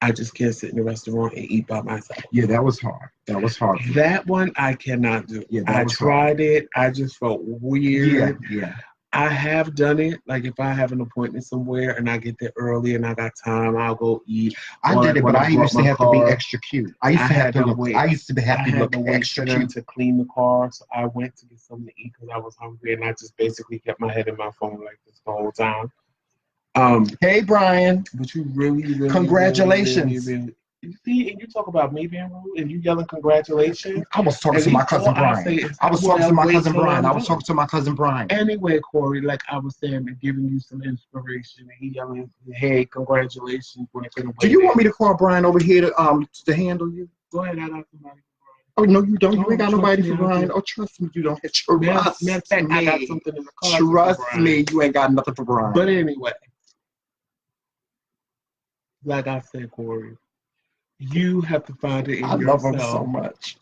I just can't sit in a restaurant and eat by myself. Yeah, that was hard. That was hard. That one I cannot do. Yeah, that I was tried it. I just felt Yeah, weird. yeah. I have done it. Like if I have an appointment somewhere and I get there early and I got time, I'll go eat. I Or did like it, when but I I brought used to my have to be car, extra cute. I used I to have had to to look. wait. I used to I have to had look to wait extra for them cute. to clean the car, so I went to get something to eat because I was hungry, and I just basically kept my head in my phone like this the whole time. Hey, Brian. But you really, Congratulations. you see, and you talk about me being rude, and you yelling congratulations. I was talking At to my least cousin all I say Brian. is, I was talking to well, my wait cousin till Brian. I'm I was done. talking to my cousin Brian. Anyway, Corey, like I was saying, and giving you some inspiration, and he yelling, "Hey, congratulations!" When I couldn't Do wait. you want me to call Brian over here to handle you? Go ahead, I got somebody. Oh no, you don't. You Oh, ain't got trust nobody me, for I Brian. do. Oh, trust me, you don't. Matter Trust of fact, I got me. something in the car. Trust me, you ain't got nothing for Brian. But anyway, like I said, Corey, you have to find it I in love him so yourself much.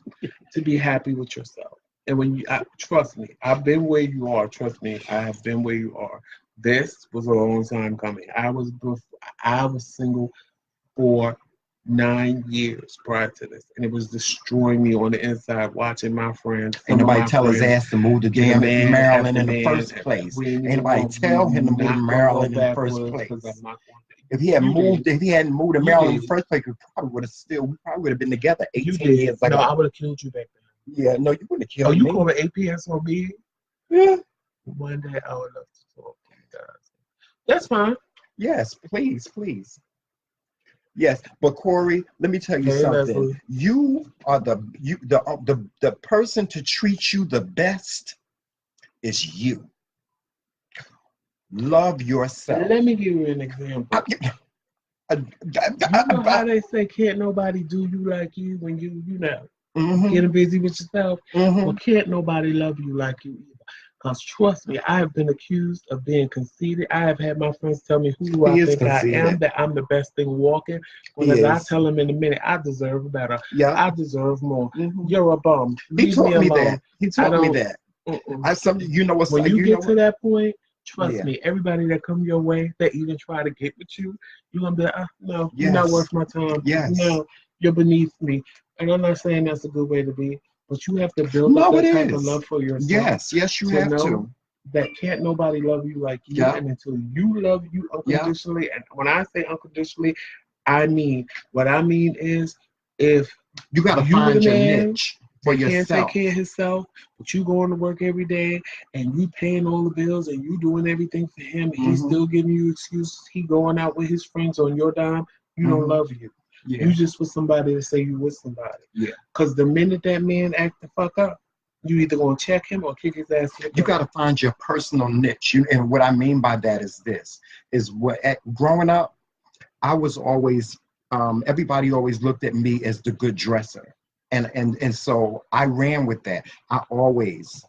to be happy with yourself. And when trust me, I've been where you are. Trust me, I have been where you are. This was a long time coming. I was single for 9 years prior to this, and it was destroying me on the inside. Watching my friends, Ain't some of nobody my tell his friends, ass to move to get a damn man Maryland after in the man. first place. We ain't Ain't even nobody going. tell him to move to Not gonna go Maryland in the first backwards place. because I'm not going to. If he had You moved, did. if he hadn't moved to You Maryland in did. the first place, we probably would have been together You 18 did. years No, I ago. would have killed you back then. Yeah, no, you wouldn't have Oh, killed you me. call it APS on me? Yeah. One day I would love to talk to you guys. That's fine. Yes, please, please. Yes, but Corey, let me tell you Hey, something. Leslie. You are the person to treat you the best is you. Love yourself. Let me give you an example. You know how they say can't nobody do you like you when you know getting busy with yourself? Well, can't nobody love you like you either. Because trust me, I have been accused of being conceited. I have had my friends tell me who do I think I am, that I'm the best thing walking. Whenever I tell them in a minute, I deserve better. Yeah. I deserve more. You're a bum. He Leave taught me me alone. that. He taught me that. You know what's when you get to that point, trust Yeah. me, everybody that come your way that even try to get with you, you're gonna be like, no, Yes. you're not worth my time. Yes. No, you're beneath me. And I'm not saying that's a good way to be, but you have to build up that type of love for yourself. Yes, yes, you have to. That can't nobody love you like you, and until you love you unconditionally, and when I say unconditionally, I mean what I mean is if you gotta find your niche for yourself. Can't take care of himself, but you going to work every day and you paying all the bills and you doing everything for him, and he's still giving you excuses. He going out with his friends on your dime. You don't love you. Yeah. You just with somebody to say you with somebody. Yeah. Because the minute that man act the fuck up, you either gonna check him or kick his ass. You got to find your personal niche. And what I mean by that is this: is what growing up, I was always everybody always looked at me as the good dresser, and so I ran with that. I always,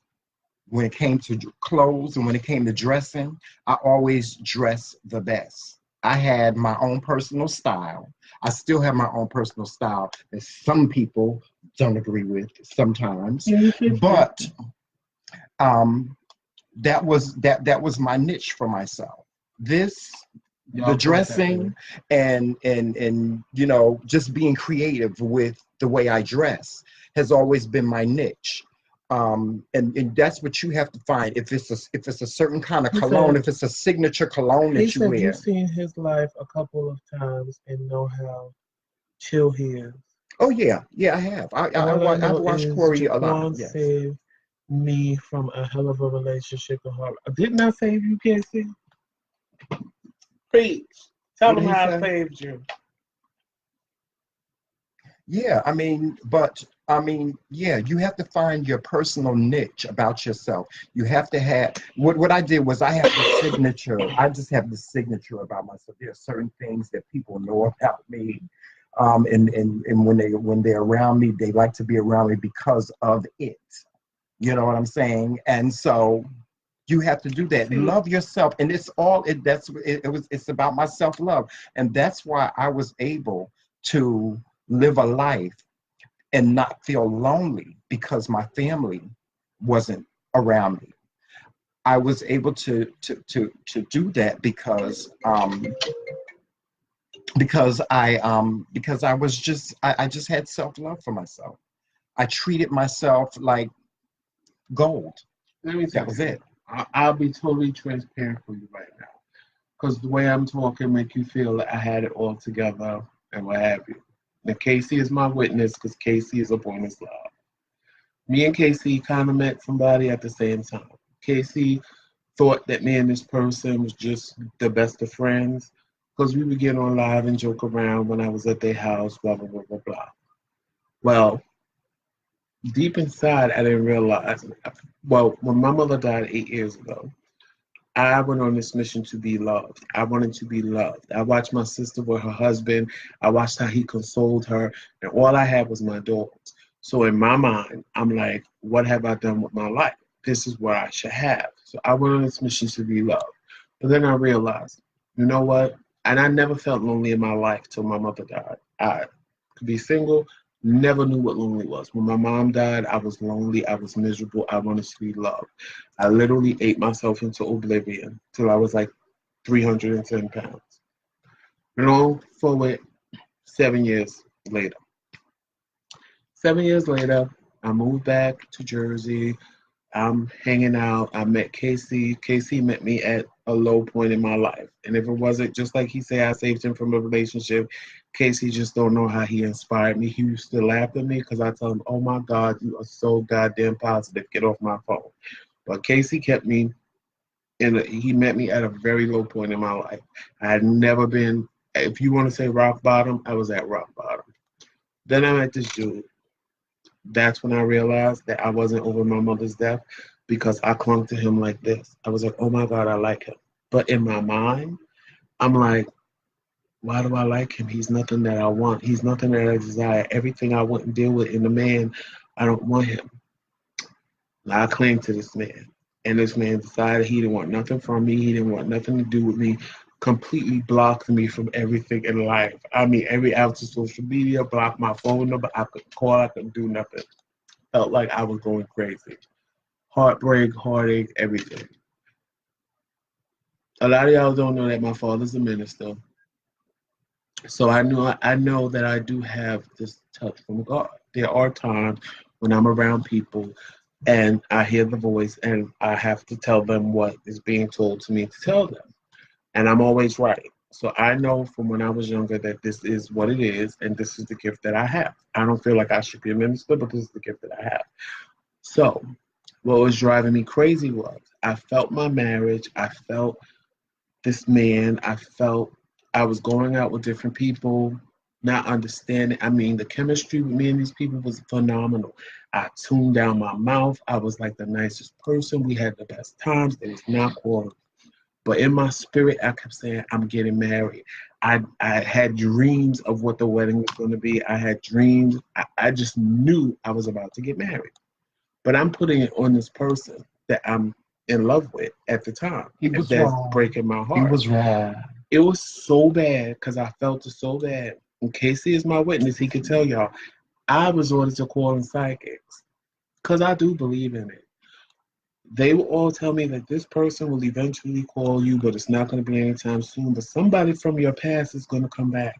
when it came to clothes and when it came to dressing, I always dressed the best. I had my own personal style. I still have my own personal style that some people don't agree with sometimes, but that was my niche for myself. The dressing and you know, just being creative with the way I dress has always been my niche. And that's what you have to find. If it's a certain kind of cologne, if it's a signature cologne that you wear. You've seen his life a couple of times and know how chill he is. Oh yeah, yeah, I have. I've watched Corey a lot. Yes. Saved me from a hell of a relationship with her. Didn't I save you, Casey? Preach. Tell him how I saved you. Yeah, yeah, you have to find your personal niche about yourself. You have to have what I did was I have the signature. I just have the signature about myself. There are certain things that people know about me. And when they're around me, they like to be around me because of it. You know what I'm saying? And so you have to do that. Love yourself, and it's about my self-love, and that's why I was able to live a life and not feel lonely because my family wasn't around me. I was able to do that because I just had self-love for myself. I treated myself like gold. That was it. I'll be totally transparent for you right now, because the way I'm talking make you feel that I had it all together and what have you. Now Casey is my witness because Casey is upon his love. Me and Casey kind of met somebody at the same time. Casey thought that me and this person was just the best of friends because we would get on live and joke around when I was at their house, blah, blah, blah, blah, blah. Well, deep inside, I didn't realize. Well, when my mother died 8 years ago, I went on this mission to be loved. I wanted to be loved. I watched my sister with her husband. I watched how he consoled her, and all I had was my daughters. So in my mind, I'm like, what have I done with my life? This is what I should have. So I went on this mission to be loved. But then I realized, you know what? And I never felt lonely in my life till my mother died. I could be single, never knew what lonely was. When my mom died, I was lonely. I was miserable. I wanted to be loved. I literally ate myself into oblivion till I was like 310 pounds. You know, forward 7 years later. 7 years later, I moved back to Jersey. I'm hanging out. I met Casey. Casey met me at a low point in my life. And if it wasn't, just like he said, I saved him from a relationship, Casey just don't know how he inspired me. He used to laugh at me because I tell him, oh my God, you are so goddamn positive. Get off my phone. But Casey kept me he met me at a very low point in my life. I had never been, if you want to say rock bottom, I was at rock bottom. Then I met this dude. That's when I realized that I wasn't over my mother's death because I clung to him like this. I was like, oh my God, I like him. But in my mind, I'm like, why do I like him? He's nothing that I want. He's nothing that I desire. Everything I wouldn't deal with in a man, I don't want him. I cling to this man. And this man decided he didn't want nothing from me. He didn't want nothing to do with me. Completely blocked me from everything in life. I mean, every out of social media, blocked my phone number. I couldn't call, I couldn't do nothing. Felt like I was going crazy. Heartbreak, heartache, everything. A lot of y'all don't know that my father's a minister. So I know that I do have this touch from God. There are times when I'm around people and I hear the voice and I have to tell them what is being told to me to tell them. And I'm always right. So I know from when I was younger that this is what it is and this is the gift that I have. I don't feel like I should be a minister, but this is the gift that I have. So what was driving me crazy was I felt my marriage, I felt this man. I felt I was going out with different people, not understanding. I mean, the chemistry with me and these people was phenomenal. I tuned down my mouth. I was like the nicest person. We had the best times. It was not quarrel. But in my spirit, I kept saying, I'm getting married. I had dreams of what the wedding was going to be. I had dreams. I just knew I was about to get married. But I'm putting it on this person that I'm in love with at the time. He was That's wrong. breaking my He heart. was wrong. It was so bad because I felt it so bad. And Casey is my witness. He could tell y'all. I resorted to calling psychics because I do believe in it. They will all tell me that this person will eventually call you, but it's not going to be anytime soon. But somebody from your past is going to come back.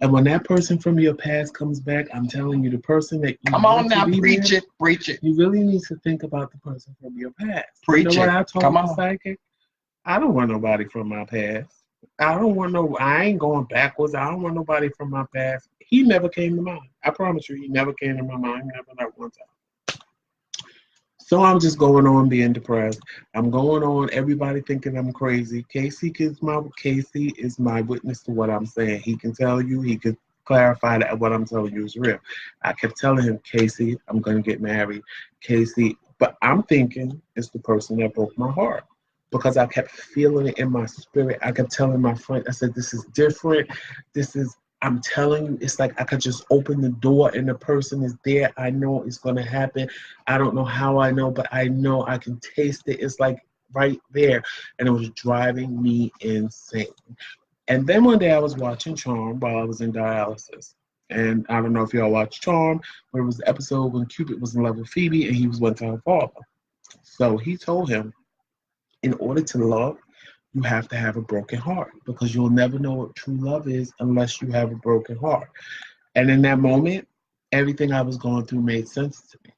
And when that person from your past comes back, I'm telling you, the person that you Come want on to now, be preach with, it, preach it, you really need to think about the person from your past. You preach know what it. I told Come the on. psychic? I don't want nobody from my past. I don't want no. I ain't going backwards. I don't want nobody from my past. He never came to mind. I promise you, he never came to my mind. Never, not one time. So I'm just going on being depressed. I'm going on. Everybody thinking I'm crazy. Casey is my witness to what I'm saying. He can tell you. He could clarify that what I'm telling you is real. I kept telling him, Casey, I'm gonna get married. Casey, but I'm thinking it's the person that broke my heart because I kept feeling it in my spirit. I kept telling my friend, I said, this is different. This is, I'm telling you, it's like I could just open the door and the person is there. I know it's going to happen. I don't know how I know, but I know I can taste it. It's like right there. And it was driving me insane. And then one day I was watching Charm while I was in dialysis. And I don't know if y'all watched Charm, but it was the episode when Cupid was in love with Phoebe and he was went to her father. So he told him, in order to love, you have to have a broken heart because you'll never know what true love is unless you have a broken heart. And in that moment, everything I was going through made sense to me.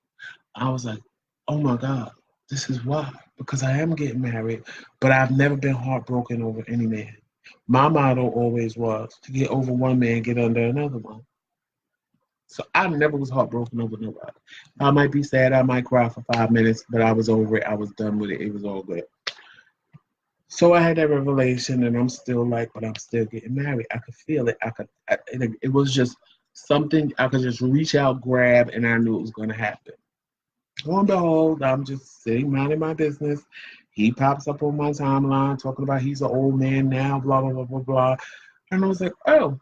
I was like, oh my God, this is why. Because I am getting married, but I've never been heartbroken over any man. My motto always was to get over one man, get under another one. So I never was heartbroken over nobody. I might be sad, I might cry for 5 minutes, but I was over it. I was done with it. It was all good. So I had that revelation, and I'm still like, but I'm still getting married. I could feel it. It was just something I could just reach out, grab, and I knew it was going to happen. Lo and behold, I'm just sitting minding my business. He pops up on my timeline talking about he's an old man now, blah, blah, blah, blah, blah. And I was like, oh,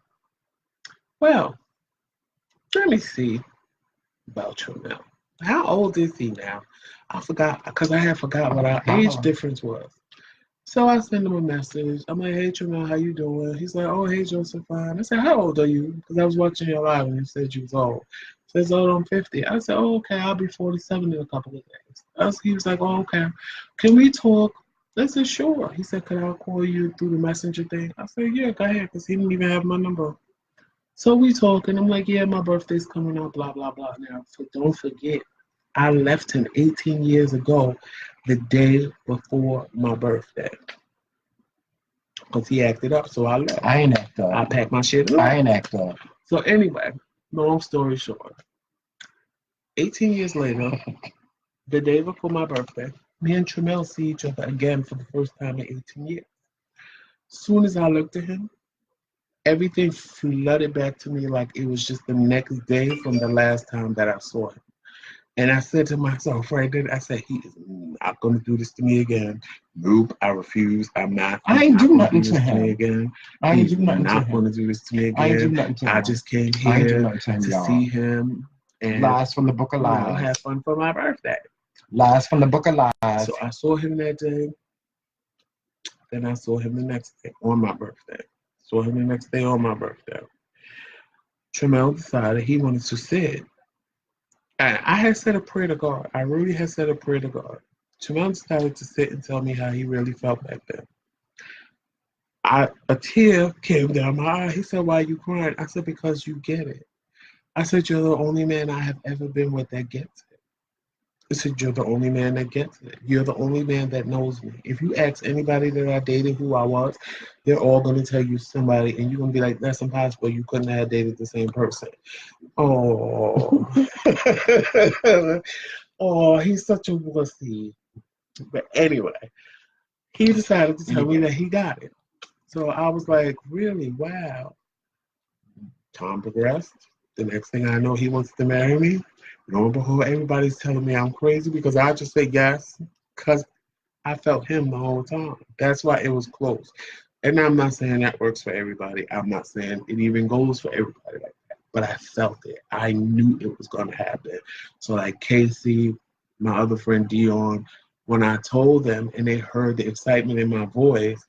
well, let me see about you now. How old is he now? I forgot, because I had forgot what our age difference was. So I send him a message. I'm like, hey, Tremel, how you doing? He's like, oh, hey, Joseph, fine. I said, how old are you? Because I was watching your live and you said you was old. He says, oh, I'm 50. I said, oh, okay, I'll be 47 in a couple of days. He was like, oh, okay. Can we talk? I said, sure. He said, could I call you through the messenger thing? I said, yeah, go ahead, because he didn't even have my number. So we talk, and I'm like, yeah, my birthday's coming up, blah, blah, blah. Now, don't forget, I left him 18 years ago, the day before my birthday. Because he acted up, so I left. I ain't act up. I packed my shit up. I ain't act up. So anyway, long story short, 18 years later, the day before my birthday, me and Tremel see each other again for the first time in 18 years. Soon as I looked at him, everything flooded back to me like it was just the next day from the last time that I saw him. And I said to myself right then, I said, he is not going to do this to me again. Nope, I refuse. I'm not. I ain't not do gonna nothing do to this to me him. again. I ain't He's do nothing to not going him. to do this to me I ain't do again. nothing to I him. just came I ain't do here nothing to him, to y'all. see him and Lies from the book of lies. have fun for my birthday. Lies from the book of lies. So I saw him that day. Then I saw him the next day on my birthday. Saw him the next day on my birthday. Tremel decided he wanted to sit. I had said a prayer to God. I really had said a prayer to God. Tremel decided to sit and tell me how he really felt back then. A tear came down my eye. He said, "Why are you crying?" I said, "Because you get it." I said, "You're the only man I have ever been with that gets it." I said, "You're the only man that gets it. You're the only man that knows me. If you ask anybody that I dated who I was, they're all going to tell you somebody, and you're going to be like, that's impossible. You couldn't have dated the same person." Oh. Oh, he's such a wussy. But anyway, he decided to tell me that he got it. So I was like, really? Wow. Time progressed. The next thing I know, he wants to marry me. Lo and behold, everybody's telling me I'm crazy because I just say yes because I felt him the whole time. That's why it was close. And I'm not saying that works for everybody. I'm not saying it even goes for everybody like that. But I felt it. I knew it was going to happen. So like Casey, my other friend Dion, when I told them and they heard the excitement in my voice,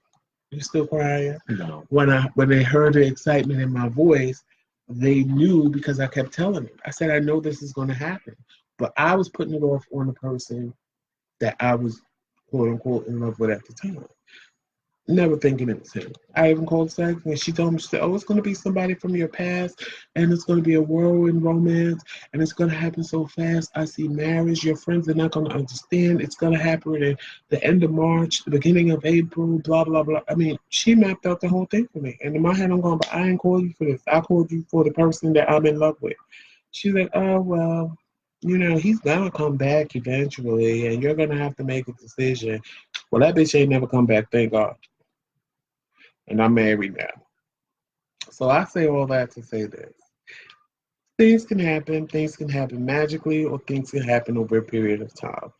you still crying? No. When they heard the excitement in my voice, they knew because I kept telling them. I said, I know this is going to happen. But I was putting it off on the person that I was quote unquote in love with at the time. Never thinking it was him. I even called Sex and she told me, she said, "Oh, it's going to be somebody from your past and it's going to be a whirlwind romance and it's going to happen so fast. I see marriage. Your friends are not going to understand. It's going to happen in the end of March, the beginning of April, blah, blah, blah." I mean, she mapped out the whole thing for me. And in my head, I'm going, but I ain't called you for this. I called you for the person that I'm in love with. She's like, "Oh, well, he's going to come back eventually and you're going to have to make a decision." Well, that bitch ain't never come back, thank God. And I'm married now. So I say all that to say this. Things can happen. Things can happen magically or things can happen over a period of time.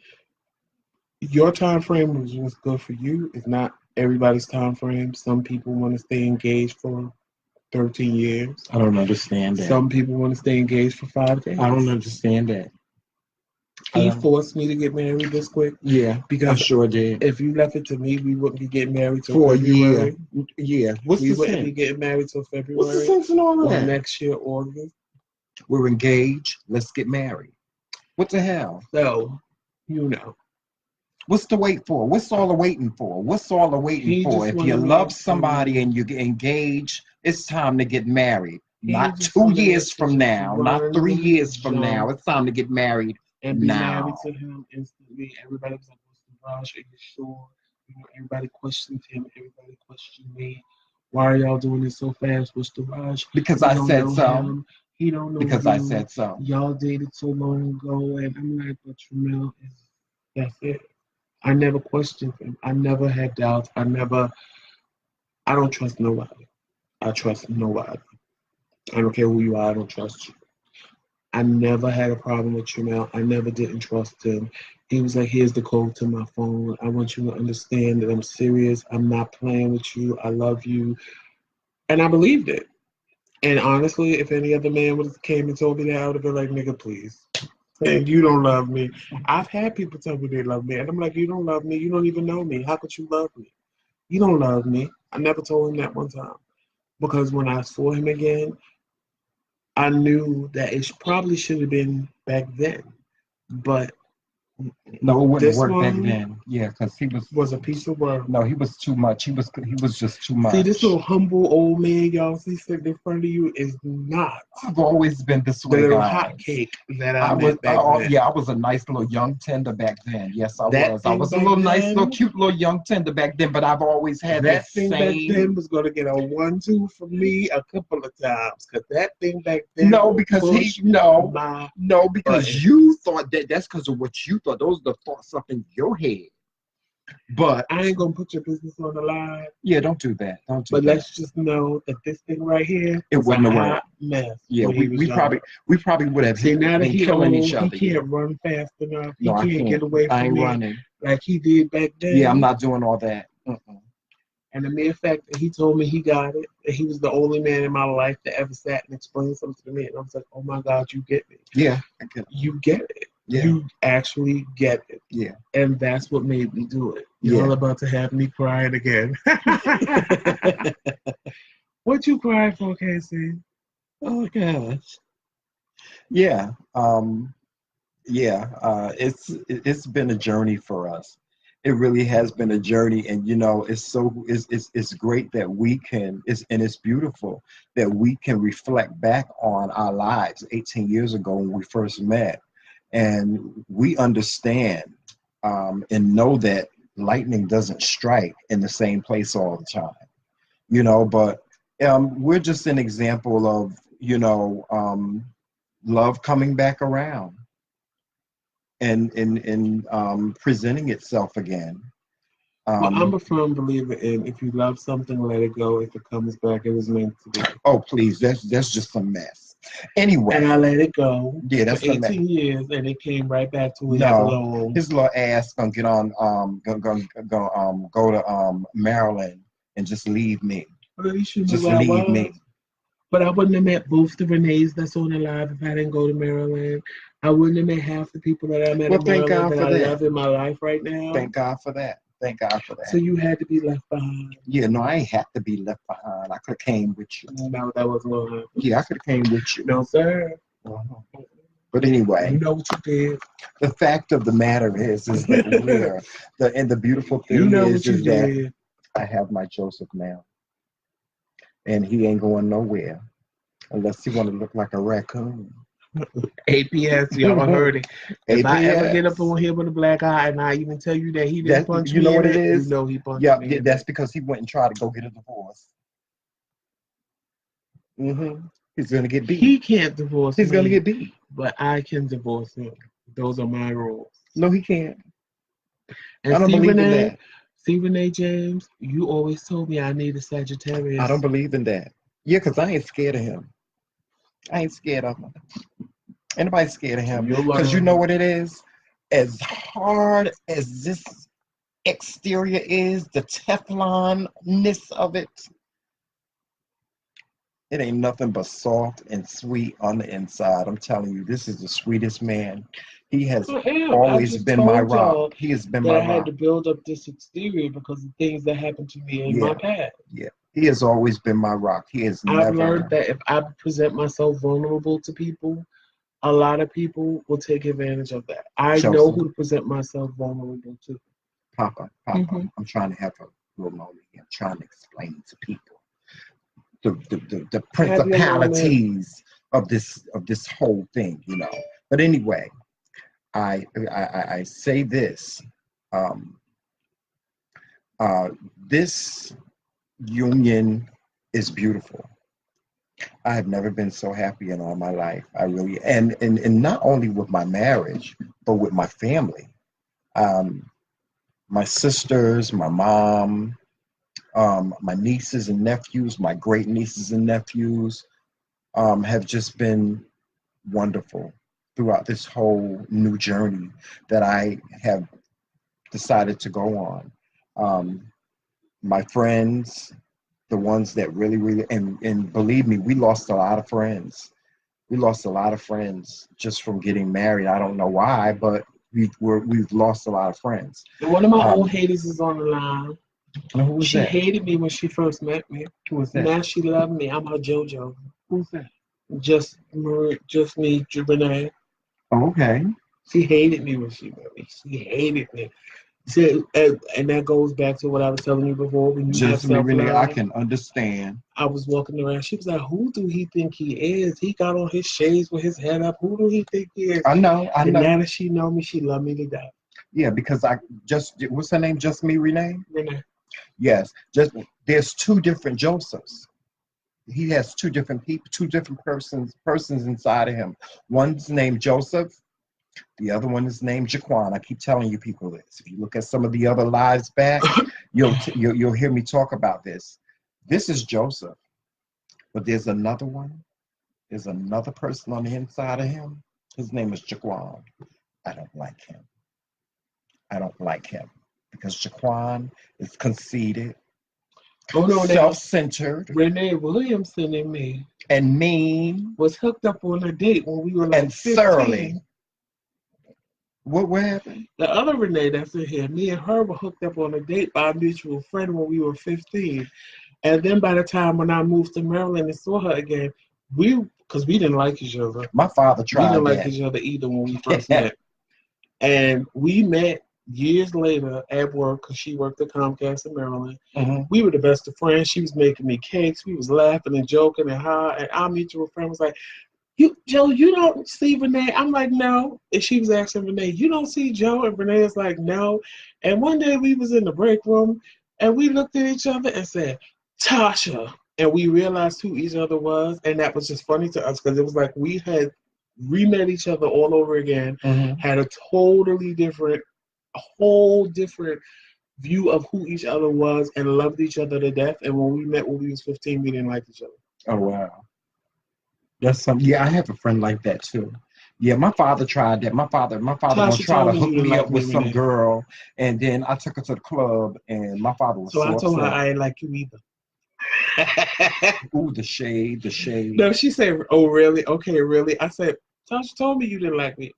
Your time frame was what's good for you. It's not everybody's time frame. Some people want to stay engaged for 13 years. I don't understand that. Some people want to stay engaged for 5 days. I don't understand that. He forced me to get married this quick. Yeah, because I sure did. If you left it to me, we wouldn't be getting married till For February. a year. Yeah. What's we the wouldn't sense? be getting married till February. What's the sense in all or that? next year, August. We're engaged. Let's get married. What the hell? So, What's the wait for? What's all the waiting for? What's all the waiting for? If you love somebody and you get engaged, it's time to get married. Not 2 years from now, not 3 years from now. It's time to get married and be now. married to him instantly. Everybody was like, "What's the rush? Are you sure?" Everybody questioned him. Everybody questioned me. "Why are y'all doing this so fast? What's the rush?" Because I said so. He don't know because you. I said so. Y'all dated so long ago, and I'm like, but Tremel is. That's it. I never questioned him. I never had doubts. I don't trust nobody. I trust nobody. I don't care who you are. I don't trust you. I never had a problem with Tremel. I never didn't trust him. He was like, "Here's the code to my phone. I want you to understand that I'm serious. I'm not playing with you. I love you." And I believed it. And honestly, if any other man would have came and told me that, I would have been like, "Nigga, please. And you don't love me." I've had people tell me they love me. And I'm like, "You don't love me. You don't even know me. How could you love me? You don't love me." I never told him that one time. Because when I saw him again, I knew that it probably should have been back then. But no, it wouldn't work back then. Yeah, because he was a piece of work. No, he was too much. He was just too much. See, this little humble old man y'all see sitting in front of you is not. I've always been this way, the little guys. hot cake that I met back then. Yeah, I was a nice little young tender back then. Yes, I That was. I was a little nice, little cute, little young tender back then. But I've always had that thing same. back then was going to get a 1-2 from me a couple of times because that thing back then. No, because because button. you thought that's because of what you thought. Those are the thoughts up in your head. But I ain't gonna put your business on the line. yeah, don't do that. Don't do But that. let's just know that this thing right here It was a wouldn't have worked. hot mess. Yeah, when he was young. we probably would have See, now that been he killing old, each he other. Yeah. can't run fast enough. He No, I can't can't. get away I from ain't me running. like he did back then. Yeah, I'm not doing all that. And the mere fact that he told me he got it, that he was the only man in my life that ever sat and explained something to me, and I was like, oh my God, you get me. Yeah, I get it. You get it. Yeah. You actually get it. Yeah. And that's what made me do it. Yeah. Y'all about to have me crying again. What you crying for, Casey? Oh gosh. Yeah. It's been a journey for us. It really has been a journey, and it's great that we can. It's beautiful that we can reflect back on our lives 18 years ago when we first met, and we understand and know that lightning doesn't strike in the same place all the time. But we're just an example of love coming back around and presenting itself again. Well, I'm a firm believer in if you love something, let it go. If it comes back, it was meant to be. Oh, please, that's just a mess. Anyway. And I let it go. Yeah, that's for 18 years, and it came right back to where it belonged. His little ass gonna get on go to Maryland and just leave me. Well, at least you knew Just where I leave was. me. But I wouldn't have met both the Renees that's on the live if I didn't go to Maryland. I wouldn't have met half the people that I met in Maryland that I love in my life right now. Thank God for that. Thank God for that. So you had to be left behind. Yeah, no, I ain't had to be left behind. I could have came with you. No, that wasn't going to happen. Yeah, I could have came with you. No, sir. But anyway, you know what you did. The fact of the matter is that the beautiful thing is that I have my Joseph now, and he ain't going nowhere unless he want to look like a raccoon. APS, y'all heard it. If I ever get up on here with a black eye and I even tell you that he didn't punch me, you know what it is? You know he punched me. Yeah, that's because he went and tried to go get a divorce. He's gonna get beat. He can't divorce He's me, gonna get beat. But I can divorce him. Those are my rules. No, he can't. And I don't believe in that. Stephen A. James, you always told me I need a Sagittarius. I don't believe in that. Yeah, because I ain't scared of him. I ain't scared of him. Anybody scared of him? Because you know what it is? As hard as this exterior is, the Teflon-ness of it, it ain't nothing but soft and sweet on the inside. I'm telling you, this is the sweetest man. He has always been my rock. He has been my rock. I had to build up this exterior because of things that happened to me in my past. Yeah. He has always been my rock. I've learned that if I present myself vulnerable to people, a lot of people will take advantage of that. I know who to present myself vulnerable to. Papa, I'm trying to have a little moment here. I'm trying to explain to people the principalities of this whole thing, But anyway, I say this. This union is beautiful. I have never been so happy in all my life. I really and not only with my marriage, but with my family. My sisters, my mom, my nieces and nephews, my great nieces and nephews have just been wonderful throughout this whole new journey that I have decided to go on. My friends, the ones that really, and believe me, we lost a lot of friends. We lost a lot of friends just from getting married. I don't know why, but we've lost a lot of friends. One of my old haters is on the line. Who was she that? hated me when she first met me. Who was that? Now she loved me. I'm her JoJo. Who's that? Just me, Renee. Oh, okay. She hated me when she met me. She hated me. And that goes back to what I was telling you before. When you just me, Renee, I can understand. I was walking around. She was like, "Who do he think he is? He got on his shades with his head up. Who do he think he is?" I know. And now that she know me, she love me to death. Yeah, because what's her name? Just me, Renee. Renee. Yes, there's two different Josephs. He has two different people, two different persons inside of him. One's named Joseph, The other one is named Jaquan. I keep telling you people this. If you look at some of the other lives back, you'll hear me talk about this. This is Joseph, but there's another one. There's another person on the inside of him. His name is Jaquan. I don't like him. I don't like him because Jaquan is conceited, self-centered, Renee Williamson and me and mean was hooked up on a date when we were like and 15. thoroughly. What happened? The other Renee that's in here, me and her were hooked up on a date by a mutual friend when we were 15. And then by the time when I moved to Maryland and saw her again, because we didn't like each other. My father tried. We didn't like each other either when we first met. And we met years later at work because she worked at Comcast in Maryland. Mm-hmm. We were the best of friends. She was making me cakes. We was laughing and joking and high. And our mutual friend was like, Joe, you don't see Renee? I'm like, no. And she was asking Renee, you don't see Joe? And Renee is like, no. And one day we was in the break room and we looked at each other and said, Tasha. And we realized who each other was. And that was just funny to us because it was like we had re-met each other all over again, had a whole different view of who each other was and loved each other to death. And when we met when we was 15, we didn't like each other. Oh, wow. That's something. Yeah, I have a friend like that too. Yeah, my father tried that. My father gonna try to hook me up with some girl, and then I took her to the club, and my father was so I told upset. her I ain't like you either. Ooh, the shade. No, she said, oh, really? Okay, really? I said, Tasha told me you didn't like me.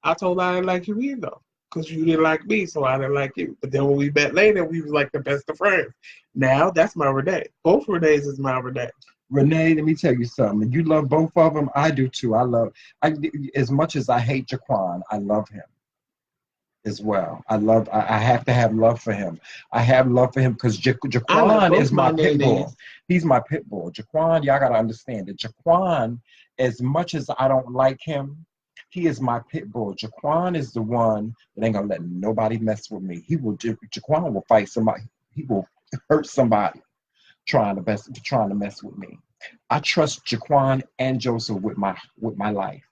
I told her I didn't like you either because you didn't like me, so I didn't like you. But then when we met later, we was like the best of friends. Now, that's my Renee. Both Renees is my Renee. Renee, let me tell you something. You love both of them. I do too. As much as I hate Jaquan, I love him as well. I have to have love for him. I have love for him because Jaquan is my pit bull. He's my pit bull. Jaquan, y'all gotta understand that Jaquan, as much as I don't like him, he is my pit bull. Jaquan is the one that ain't gonna let nobody mess with me. Jaquan will fight somebody. He will hurt somebody trying to mess with me. I trust Jaquan and Joseph with my life.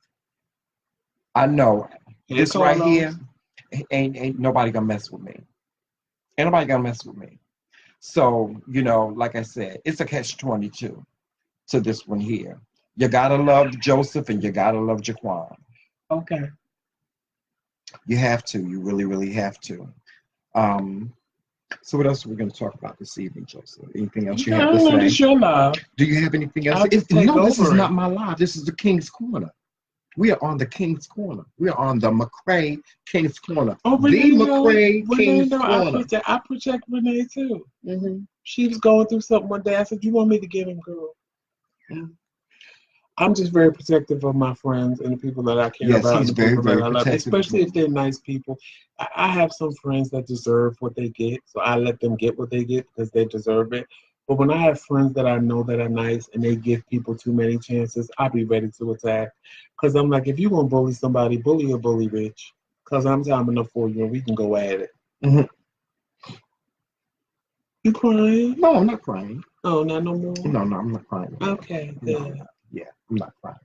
I know this right here ain't nobody gonna mess with me. Ain't nobody gonna mess with me. So, like I said, it's a catch-22 to this one here. You gotta love Joseph and you gotta love Jaquan. Okay. You have to. You really, really have to. So what else are we going to talk about this evening, Joseph? Anything else you have to say? It's your live. Do you have anything else? No, this is not my live. This is the King's Corner. We are on the King's Corner. We are on the McCray King's Corner. Oh, the McCray King's Corner. I project Renee too. Mm-hmm. She was going through something one day. I said, "You want me to get him, girl?" Mm-hmm. I'm just very protective of my friends and the people that I care about. He's very, very protective. Especially if they're nice people. I have some friends that deserve what they get, so I let them get what they get because they deserve it. But when I have friends that I know that are nice and they give people too many chances, I'll be ready to attack. Because I'm like, if you're going to bully somebody, bully a bully bitch. Because I'm time enough for you and we can go at it. Mm-hmm. You crying? No, I'm not crying. Oh, not no more? No, I'm not crying. Okay, good. No. Yeah, I'm not crying.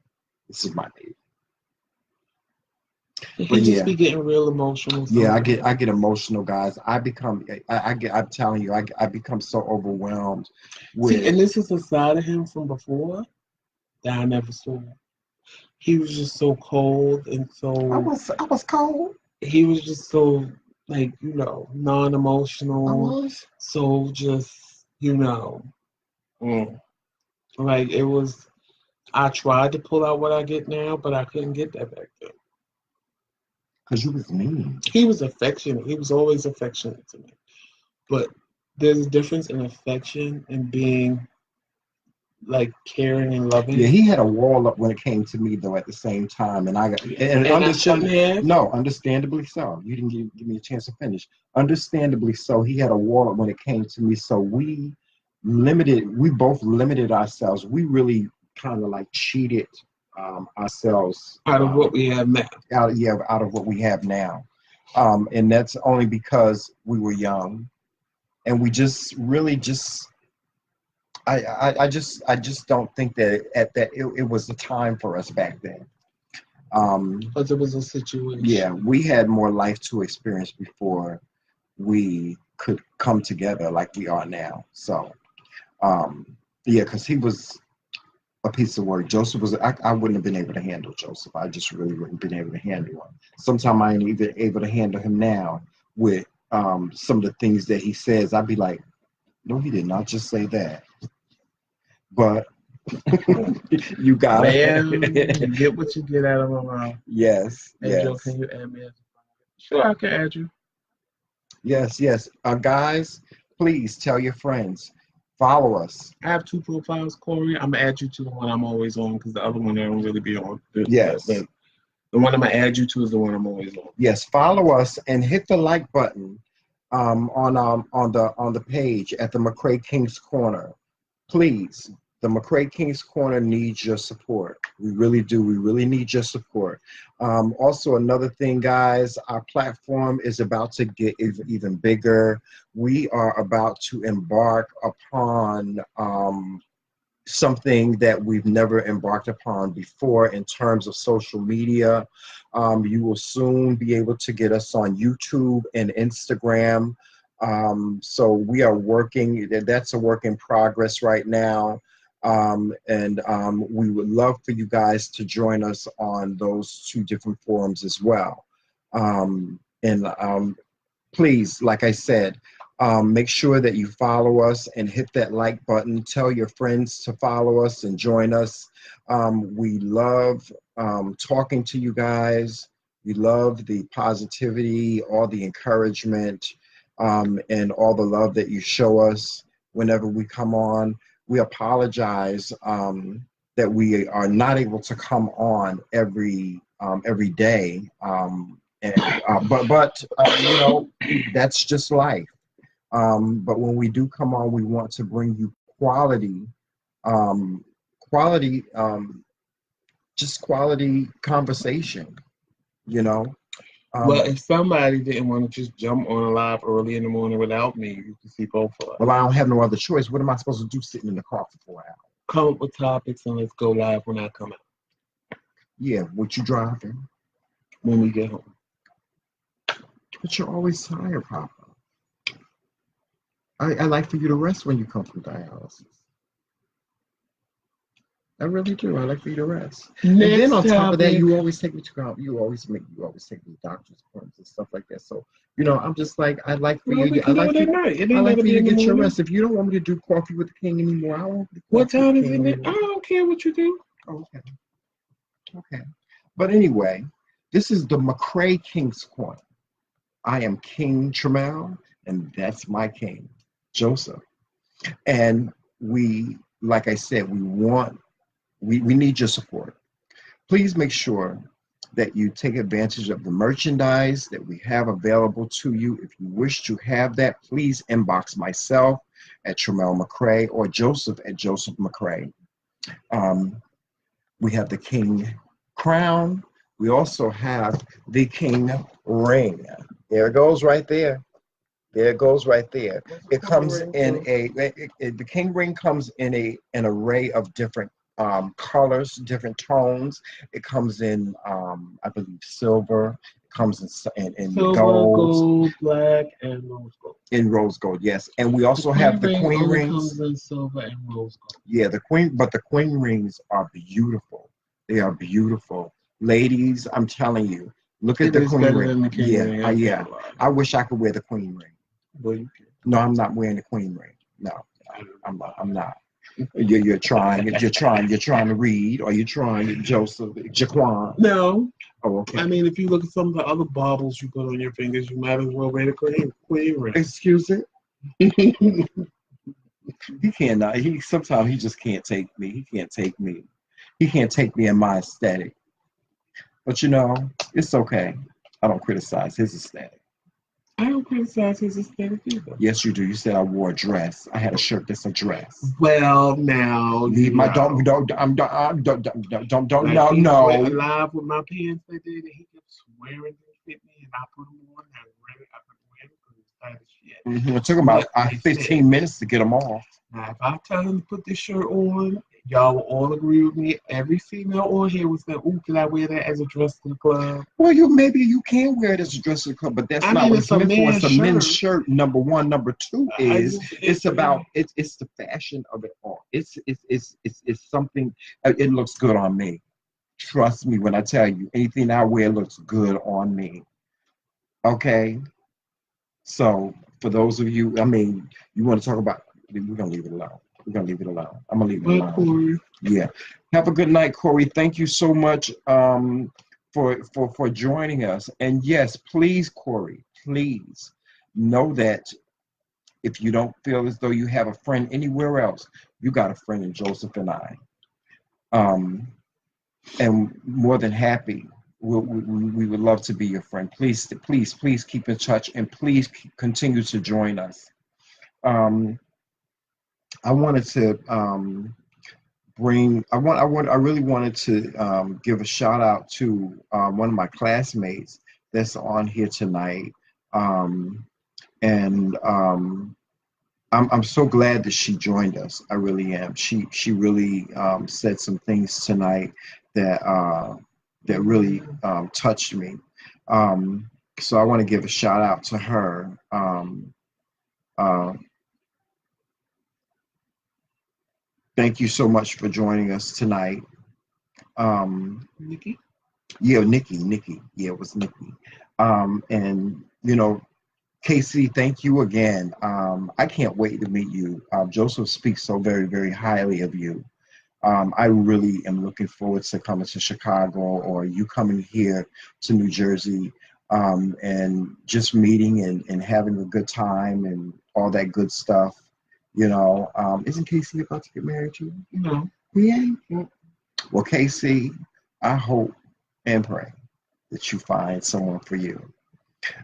This is my baby. He just be getting real emotional. Yeah, I get emotional, guys. I'm telling you, I become so overwhelmed with. See, and this is a side of him from before that I never saw. He was just so cold and so. I was cold. He was just so non-emotional. I was so just like it was. I tried to pull out what I get now, but I couldn't get that back then. Because you was mean. He was affectionate. He was always affectionate to me. But there's a difference in affection and being like caring and loving. Yeah, he had a wall up when it came to me though at the same time. And I shouldn't have? No, understandably so. You didn't give me a chance to finish. Understandably so, he had a wall up when it came to me. So we both limited ourselves. We really kind of like cheated ourselves out of what we have now. Out of what we have now, and that's only because we were young, and we just really just. I just don't think that it was the time for us back then. Because it was a situation. Yeah, we had more life to experience before we could come together like we are now. So, yeah, because he was a piece of work. Joseph was, I wouldn't have been able to handle Joseph. I just really wouldn't have been able to handle him. Sometimes I ain't even able to handle him now with some of the things that he says. I'd be like, no, he did not just say that. But you got Well, you it. get what you get out of my mouth. Yes, Hey, Joe, yes. can you add me as a friend? Sure, I can add you. Yes, yes. Guys, please tell your friends. Follow us. I have two profiles, Corey. I'm gonna add you to the one I'm always on because the other one I don't really be on. Yes. The one I'm gonna add you to is the one I'm always on. Yes, follow us and hit the like button on the page at the McCray King's Corner. Please, the McCray King's Corner needs your support. We really do. We really need your support. Also, another thing, guys, our platform is about to get even bigger. We are about to embark upon something that we've never embarked upon before in terms of social media. You will soon be able to get us on YouTube and Instagram. So we are working, that's a work in progress right now. And we would love for you guys to join us on those two different forums as well. And please, like I said, make sure that you follow us and hit that like button. Tell your friends to follow us and join us. We love talking to you guys. We love the positivity, all the encouragement, and all the love that you show us whenever we come on. We apologize that we are not able to come on every day. But you know, that's just life. But when we do come on, we want to bring you quality, um, quality, just quality conversation, you know. Well, if somebody didn't want to just jump on a live early in the morning without me, you can see both of us. Well, I don't have no other choice. What am I supposed to do sitting in the car for 4 hours? Come up with topics and let's go live when I come out. Yeah, what you driving? When we get home. But you're always tired, Papa. I like for you to rest when you come from dialysis. I really do. I like for you to rest. And then on top of that, you always take me to you always take me to doctor's appointments and stuff like that. So, you know, I'm just like, I like for you to get your rest. If you don't want me to do coffee with the king anymore, I won't do what time is it? I don't care what you do. Okay. Okay. But anyway, this is the McCray King's Corner. I am King Trammell, and that's my king, Joseph. And we, like I said, we need your support. Please make sure that you take advantage of the merchandise that we have available to you. If you wish to have that, please inbox myself at Trammell McCray or Joseph at Joseph McCray. We have the King crown. We also have the King ring. There it goes right there. There it goes right there. It comes in the King ring comes in an array of different colors, different tones. It comes in, I believe, silver. It comes in silver, gold, black, and rose gold. In rose gold, yes. And we also have the queen rings. Comes in silver and rose gold. Yeah, the queen rings are beautiful. They are beautiful, ladies. I'm telling you, look at the queen ring. Yeah. I wish I could wear the queen ring. Well, you can. No, I'm not wearing the queen ring. No, I'm not. You're trying to read, or you're trying, Joseph, Jaquan. No. Oh, okay. I mean, if you look at some of the other baubles you put on your fingers, you might as well wear the queen ring. Excuse it. He cannot. Sometimes he just can't take me. He can't take me. He can't take me in my aesthetic. But you know, it's okay. I don't criticize his aesthetic. I don't criticize his aesthetic either. Yes, you do. You said I wore a dress. I had a shirt that's a dress. Well, now don't no. Alive with my pants that day that he kept swearing they fit me, and I put them on. I couldn't wear them because it's tight as shit. It took about 15 minutes to get them off. Now, if I tell them to put this shirt on, y'all will all agree with me. Every female on here was saying, "Ooh, can I wear that as a dress to the club?" Well, maybe you can wear it as a dress to the club, but that's I not mean, what it's it's a meant for. It's man's a men's shirt. shirt. Number one. Number two I is just, it's about it's the fashion of it all. It's something. It looks good on me. Trust me when I tell you, anything I wear looks good on me. Okay. So for those of you, I mean, you want to talk about, we're gonna leave it alone. We're gonna leave it alone. I'm gonna leave it but alone. Corey, Yeah. Have a good night, Corey. Thank you so much for joining us. And yes, please, Corey, please know that if you don't feel as though you have a friend anywhere else, you got a friend in Joseph and I. Um, and more than happy. We would love to be your friend. Please, please, please keep in touch and please continue to join us. Um, I wanted to I really wanted to give a shout out to one of my classmates that's on here tonight. Um, and I'm so glad that she joined us. I really am. She really said some things tonight that that really touched me. Um, so I want to give a shout out to her. Uh, thank you so much for joining us tonight. Nikki. Yeah, Nikki. Yeah, it was Nikki. And Casey, thank you again. I can't wait to meet you. Joseph speaks so very, very highly of you. I really am looking forward to coming to Chicago or you coming here to New Jersey and just meeting and having a good time and all that good stuff. Isn't Casey about to get married to you? No. He ain't. Well, Casey, I hope and pray that you find someone for you.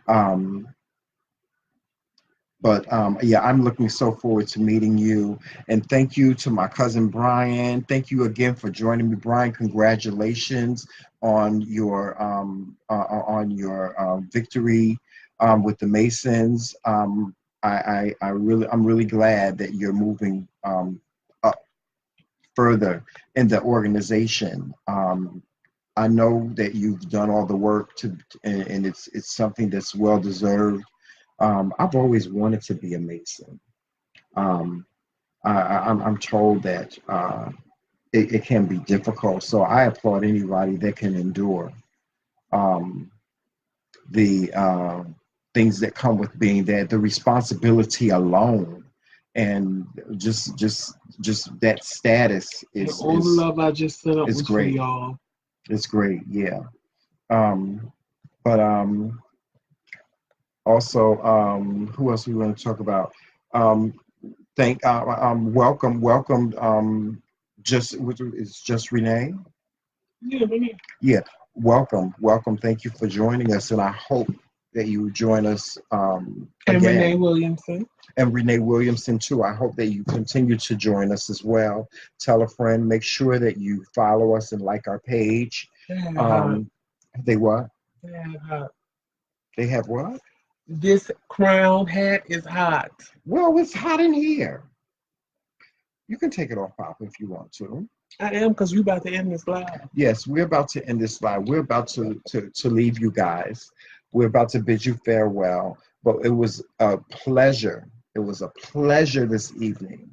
Um, But yeah, I'm looking so forward to meeting you. And thank you to my cousin Brian. Thank you again for joining me, Brian. Congratulations on your victory with the Masons. I'm really glad that you're moving up further in the organization. I know that you've done all the work and it's something that's well deserved. I've always wanted to be a Mason. Um, I'm told that it can be difficult, so I applaud anybody that can endure um, the things that come with being there, the responsibility alone, and just that status And all the love I just set up is was for great. y'all. It's great, yeah. But Also, who else we want to talk about? Um, welcome. It's just Renee. Yeah, baby. Yeah, welcome. Thank you for joining us, and I hope that you join us And Renee again. Williamson. And Renee Williamson too. I hope that you continue to join us as well. Tell a friend. Make sure that you follow us and like our page. They what? They have what? This crown hat is hot. Well, it's hot in here. You can take it off, Pop, if you want to. I am, because we about to end this live. Yes, we're about to end this live. We're about to leave you guys. We're about to bid you farewell. But it was a pleasure. It was a pleasure this evening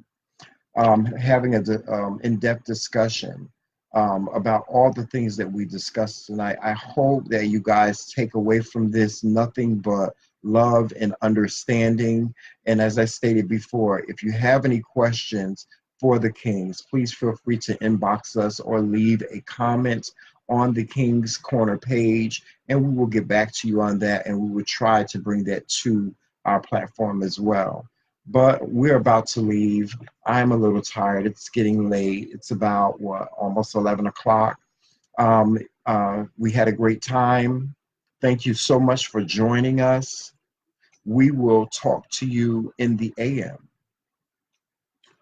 having an in-depth discussion about all the things that we discussed tonight. I hope that you guys take away from this nothing but love and understanding. And as I stated before, if you have any questions for the Kingz, please feel free to inbox us or leave a comment on the Kingz Corner page, and we will get back to you on that, and we will try to bring that to our platform as well. But we're about to leave. I'm a little tired. It's getting late. It's about, almost 11 o'clock. We had a great time. Thank you so much for joining us. We will talk to you in the AM.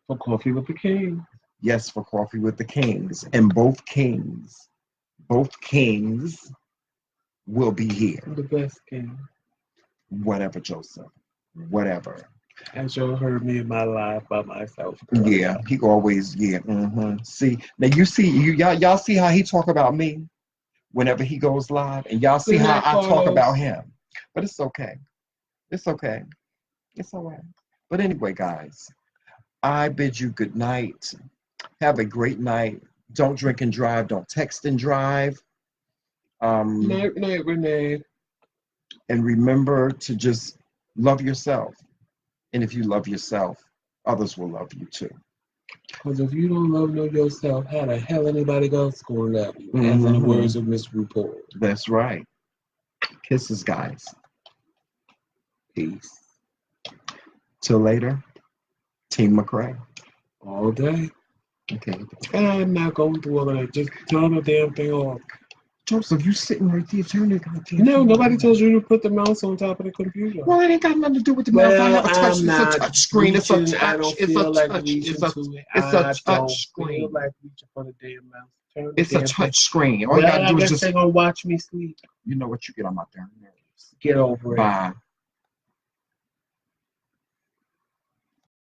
For Coffee with the King. Yes, for Coffee with the Kingz. And both Kingz will be here. The best king. Whatever, Joseph. Whatever. As you heard me in my life by myself. Girl. Yeah, he always, yeah. See, now you see, y'all see how he talk about me whenever he goes live, and y'all see Good how night, I talk Carlos. about him. But it's okay. It's okay. It's all right. But anyway, guys, I bid you good night. Have a great night. Don't drink and drive. Don't text and drive. Night, night, Renee. And remember to just love yourself. And if you love yourself, others will love you too. Because if you don't love yourself, how the hell anybody else going to love you? As in the Mhm. words of Miss RuPaul. That's right. Kisses, guys. Peace. Till later, Team McCray. All day. Okay. I'm not going through all of that. Just turn the damn thing off. Joseph, you sitting right there. Turn the goddamn No, thing nobody on. told you to put the mouse on top of the computer. Well, it ain't got nothing to do with the mouse. I Well, have a touch. I'm It's a not touch screen. It's a reaching. I touch. don't It's a feel like touch. reaching to it. It's a I touch don't feel screen. like reaching for the damn mouse. Turn the It's a damn thing. touch screen. All you Well, gotta I do is guess just, they're gonna watch me sleep. you know what, you get on my darn nerves. Get over it. Bye.